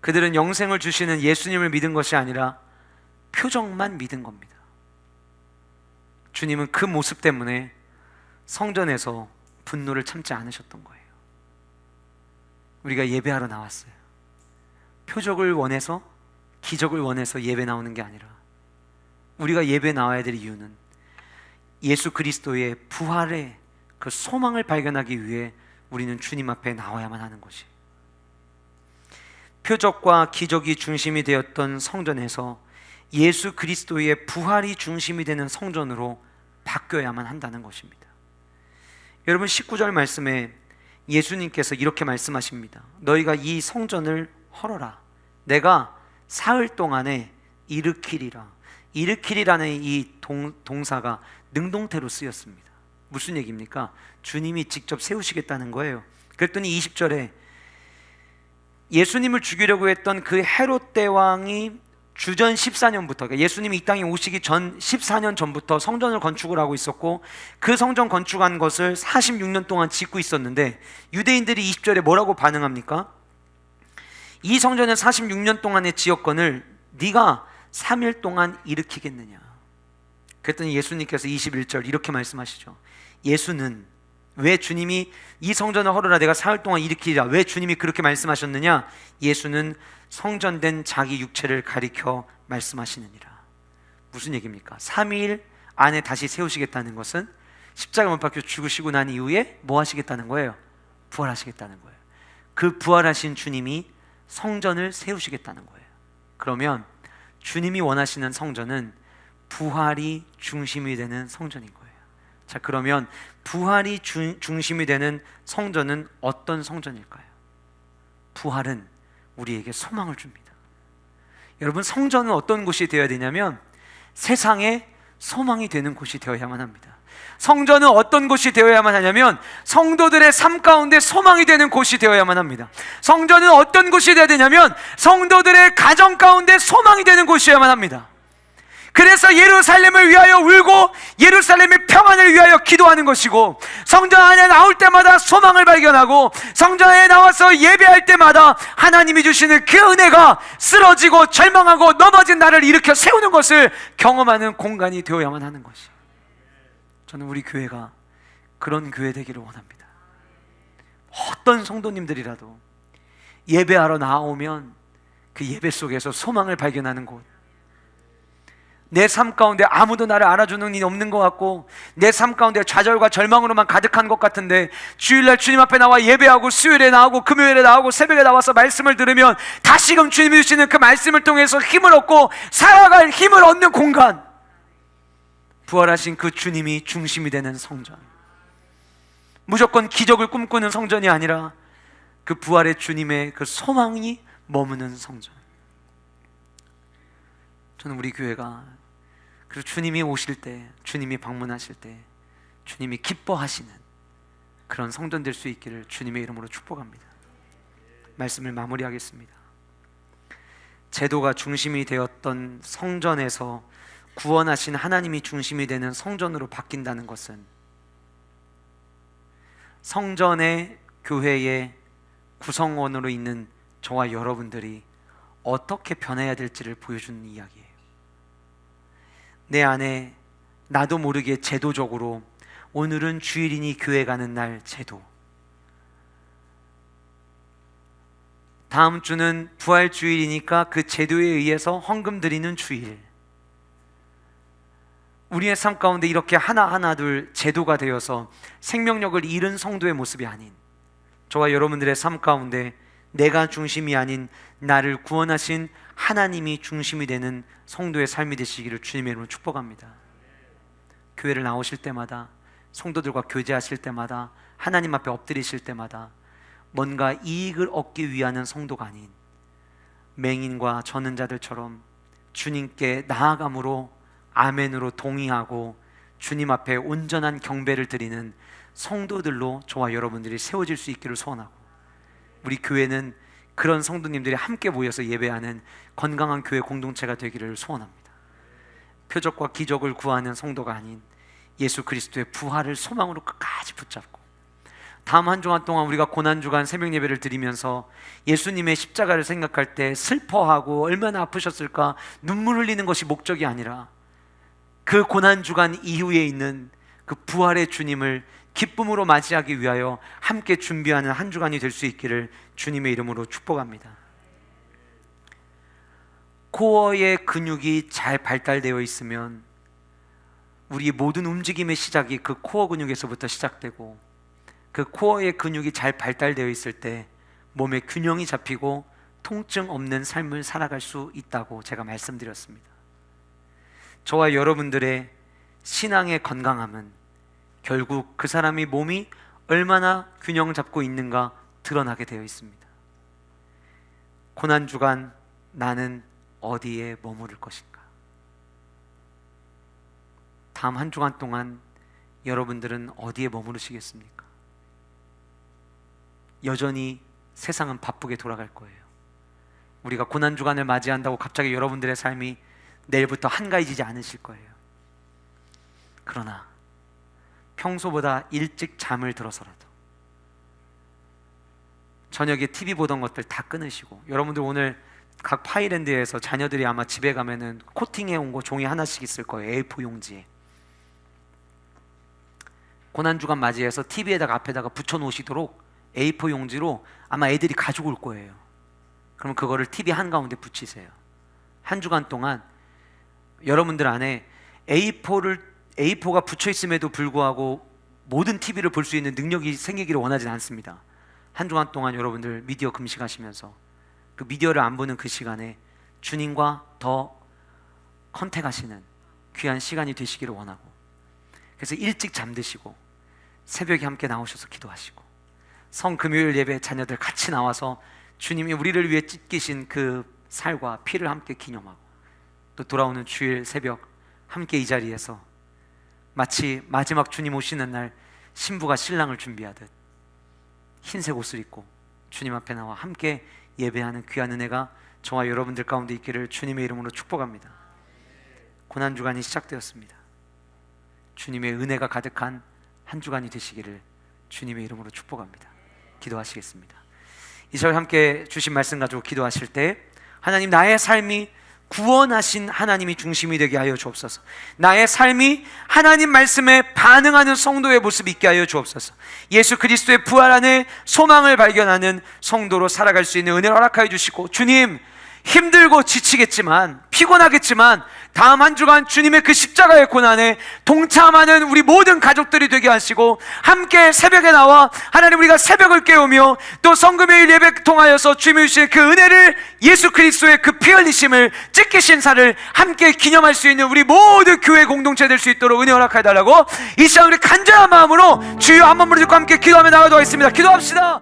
그들은 영생을 주시는 예수님을 믿은 것이 아니라 표적만 믿은 겁니다. 주님은 그 모습 때문에 성전에서 분노를 참지 않으셨던 거예요. 우리가 예배하러 나왔어요. 표적을 원해서, 기적을 원해서 예배 나오는 게 아니라 우리가 예배 나와야 될 이유는 예수 그리스도의 부활의 그 소망을 발견하기 위해 우리는 주님 앞에 나와야만 하는 것이, 표적과 기적이 중심이 되었던 성전에서 예수 그리스도의 부활이 중심이 되는 성전으로 바뀌어야만 한다는 것입니다. 여러분, 19절 말씀에 예수님께서 이렇게 말씀하십니다. 너희가 이 성전을 헐어라. 내가 사흘 동안에 일으키리라. 일으키리라는 이 동사가 능동태로 쓰였습니다. 무슨 얘기입니까? 주님이 직접 세우시겠다는 거예요. 그랬더니 20절에 예수님을 죽이려고 했던 그 헤롯 대왕이 주전 14년부터, 그러니까 예수님이 이 땅에 오시기 전 14년 전부터 성전을 건축을 하고 있었고 그 성전 건축한 것을 46년 동안 짓고 있었는데 유대인들이 20절에 뭐라고 반응합니까? 이 성전을 46년 동안의 지었건을 네가 3일 동안 일으키겠느냐. 그랬더니 예수님께서 21절 이렇게 말씀하시죠. 예수는 왜 주님이 이 성전을 헐으라 내가 사흘 동안 일으키리라, 왜 주님이 그렇게 말씀하셨느냐? 예수는 성전된 자기 육체를 가리켜 말씀하시느니라. 무슨 얘기입니까? 3일 안에 다시 세우시겠다는 것은 십자가 못 박혀 죽으시고 난 이후에 뭐 하시겠다는 거예요? 부활하시겠다는 거예요. 그 부활하신 주님이 성전을 세우시겠다는 거예요. 그러면 주님이 원하시는 성전은 부활이 중심이 되는 성전인 거예요. 자, 그러면 부활이 중심이 되는 성전은 어떤 성전일까요? 부활은 우리에게 소망을 줍니다. 여러분, 성전은 어떤 곳이 되어야 되냐면 세상에 소망이 되는 곳이 되어야만 합니다. 성전은 어떤 곳이 되어야만 하냐면 성도들의 삶 가운데 소망이 되는 곳이 되어야만 합니다. 성전은 어떤 곳이 되어야 되냐면 성도들의 가정 가운데 소망이 되는 곳이어야만 합니다. 그래서 예루살렘을 위하여 울고 예루살렘의 평안을 위하여 기도하는 것이고, 성전 안에 나올 때마다 소망을 발견하고 성전 안에 나와서 예배할 때마다 하나님이 주시는 그 은혜가 쓰러지고 절망하고 넘어진 나를 일으켜 세우는 것을 경험하는 공간이 되어야만 하는 것이에요. 저는 우리 교회가 그런 교회 되기를 원합니다. 어떤 성도님들이라도 예배하러 나오면 그 예배 속에서 소망을 발견하는 곳, 내 삶 가운데 아무도 나를 알아주는 일이 없는 것 같고 내 삶 가운데 좌절과 절망으로만 가득한 것 같은데, 주일날 주님 앞에 나와 예배하고 수요일에 나오고 금요일에 나오고 새벽에 나와서 말씀을 들으면 다시금 주님이 주시는 그 말씀을 통해서 힘을 얻고 살아갈 힘을 얻는 공간, 부활하신 그 주님이 중심이 되는 성전, 무조건 기적을 꿈꾸는 성전이 아니라 그 부활의 주님의 그 소망이 머무는 성전. 저는 우리 교회가 그리고 주님이 오실 때, 주님이 방문하실 때 주님이 기뻐하시는 그런 성전 될 수 있기를 주님의 이름으로 축복합니다. 말씀을 마무리하겠습니다. 제도가 중심이 되었던 성전에서 구원하신 하나님이 중심이 되는 성전으로 바뀐다는 것은 성전의 교회의 구성원으로 있는 저와 여러분들이 어떻게 변해야 될지를 보여주는 이야기예요. 내 안에 나도 모르게 제도적으로 오늘은 주일이니 교회 가는 날 제도, 다음 주는 부활주일이니까 그 제도에 의해서 헌금 드리는 주일, 우리의 삶 가운데 이렇게 하나하나둘 제도가 되어서 생명력을 잃은 성도의 모습이 아닌 저와 여러분들의 삶 가운데 내가 중심이 아닌 나를 구원하신 하나님이 중심이 되는 성도의 삶이 되시기를 주님의 이름으로 축복합니다. 교회를 나오실 때마다, 성도들과 교제하실 때마다, 하나님 앞에 엎드리실 때마다 뭔가 이익을 얻기 위하는 성도가 아닌 맹인과 저는 자들처럼 주님께 나아감으로 아멘으로 동의하고 주님 앞에 온전한 경배를 드리는 성도들로 저와 여러분들이 세워질 수 있기를 소원하고, 우리 교회는 그런 성도님들이 함께 모여서 예배하는 건강한 교회 공동체가 되기를 소원합니다. 표적과 기적을 구하는 성도가 아닌 예수 그리스도의 부활을 소망으로 끝까지 붙잡고, 다음 한 주간 동안 우리가 고난주간 새벽 예배를 드리면서 예수님의 십자가를 생각할 때 슬퍼하고 얼마나 아프셨을까 눈물 흘리는 것이 목적이 아니라 그 고난주간 이후에 있는 그 부활의 주님을 기쁨으로 맞이하기 위하여 함께 준비하는 한 주간이 될 수 있기를 주님의 이름으로 축복합니다. 코어의 근육이 잘 발달되어 있으면 우리 모든 움직임의 시작이 그 코어 근육에서부터 시작되고, 그 코어의 근육이 잘 발달되어 있을 때 몸에 균형이 잡히고 통증 없는 삶을 살아갈 수 있다고 제가 말씀드렸습니다. 저와 여러분들의 신앙의 건강함은 결국 그 사람이 몸이 얼마나 균형 잡고 있는가 드러나게 되어 있습니다. 고난주간 나는 어디에 머무를 것인가? 다음 한 주간 동안 여러분들은 어디에 머무르시겠습니까? 여전히 세상은 바쁘게 돌아갈 거예요. 우리가 고난주간을 맞이한다고 갑자기 여러분들의 삶이 내일부터 한가해지지 않으실 거예요. 그러나 평소보다 일찍 잠을 들어서라도 저녁에 TV 보던 것들 다 끊으시고, 여러분들 오늘 각 파이랜드에서 자녀들이 아마 집에 가면은 코팅해 온 거 종이 하나씩 있을 거예요. A4 용지에. 고난주간 맞이해서 TV에다가 앞에다가 붙여놓으시도록 A4 용지로 아마 애들이 가지고 올 거예요. 그럼 그거를 TV 한가운데 붙이세요. 한 주간 동안 여러분들 안에 A4가 붙여 있음에도 불구하고 모든 TV를 볼 수 있는 능력이 생기기를 원하지는 않습니다. 한 주간 동안 여러분들 미디어 금식하시면서 그 미디어를 안 보는 그 시간에 주님과 더 컨택하시는 귀한 시간이 되시기를 원하고, 그래서 일찍 잠드시고 새벽에 함께 나오셔서 기도하시고, 성금요일 예배 자녀들 같이 나와서 주님이 우리를 위해 찢기신 그 살과 피를 함께 기념하고, 또 돌아오는 주일 새벽 함께 이 자리에서 마치 마지막 주님 오시는 날 신부가 신랑을 준비하듯 흰색 옷을 입고 주님 앞에 나와 함께 예배하는 귀한 은혜가 저와 여러분들 가운데 있기를 주님의 이름으로 축복합니다. 고난주간이 시작되었습니다. 주님의 은혜가 가득한 한 주간이 되시기를 주님의 이름으로 축복합니다. 기도하시겠습니다. 이 절 함께 주신 말씀 가지고 기도하실 때, 하나님, 나의 삶이 구원하신 하나님이 중심이 되게 하여 주옵소서. 나의 삶이 하나님 말씀에 반응하는 성도의 모습이 있게 하여 주옵소서. 예수 그리스도의 부활 안에 소망을 발견하는 성도로 살아갈 수 있는 은혜를 허락하여 주시고, 주님, 힘들고 지치겠지만, 피곤하겠지만 다음 한 주간 주님의 그 십자가의 고난에 동참하는 우리 모든 가족들이 되게 하시고, 함께 새벽에 나와 하나님 우리가 새벽을 깨우며 또 성금요일 예배 통하여서 주님이 주신 그 은혜를, 예수 그리스도의 그 피 흘리심을, 찢기신 살을 함께 기념할 수 있는 우리 모두 교회 공동체 될 수 있도록 은혜 허락해 달라고 이 시간 우리 간절한 마음으로 주여 한 번 부르짖고 함께 기도하며 나가도록 하겠습니다. 기도합시다.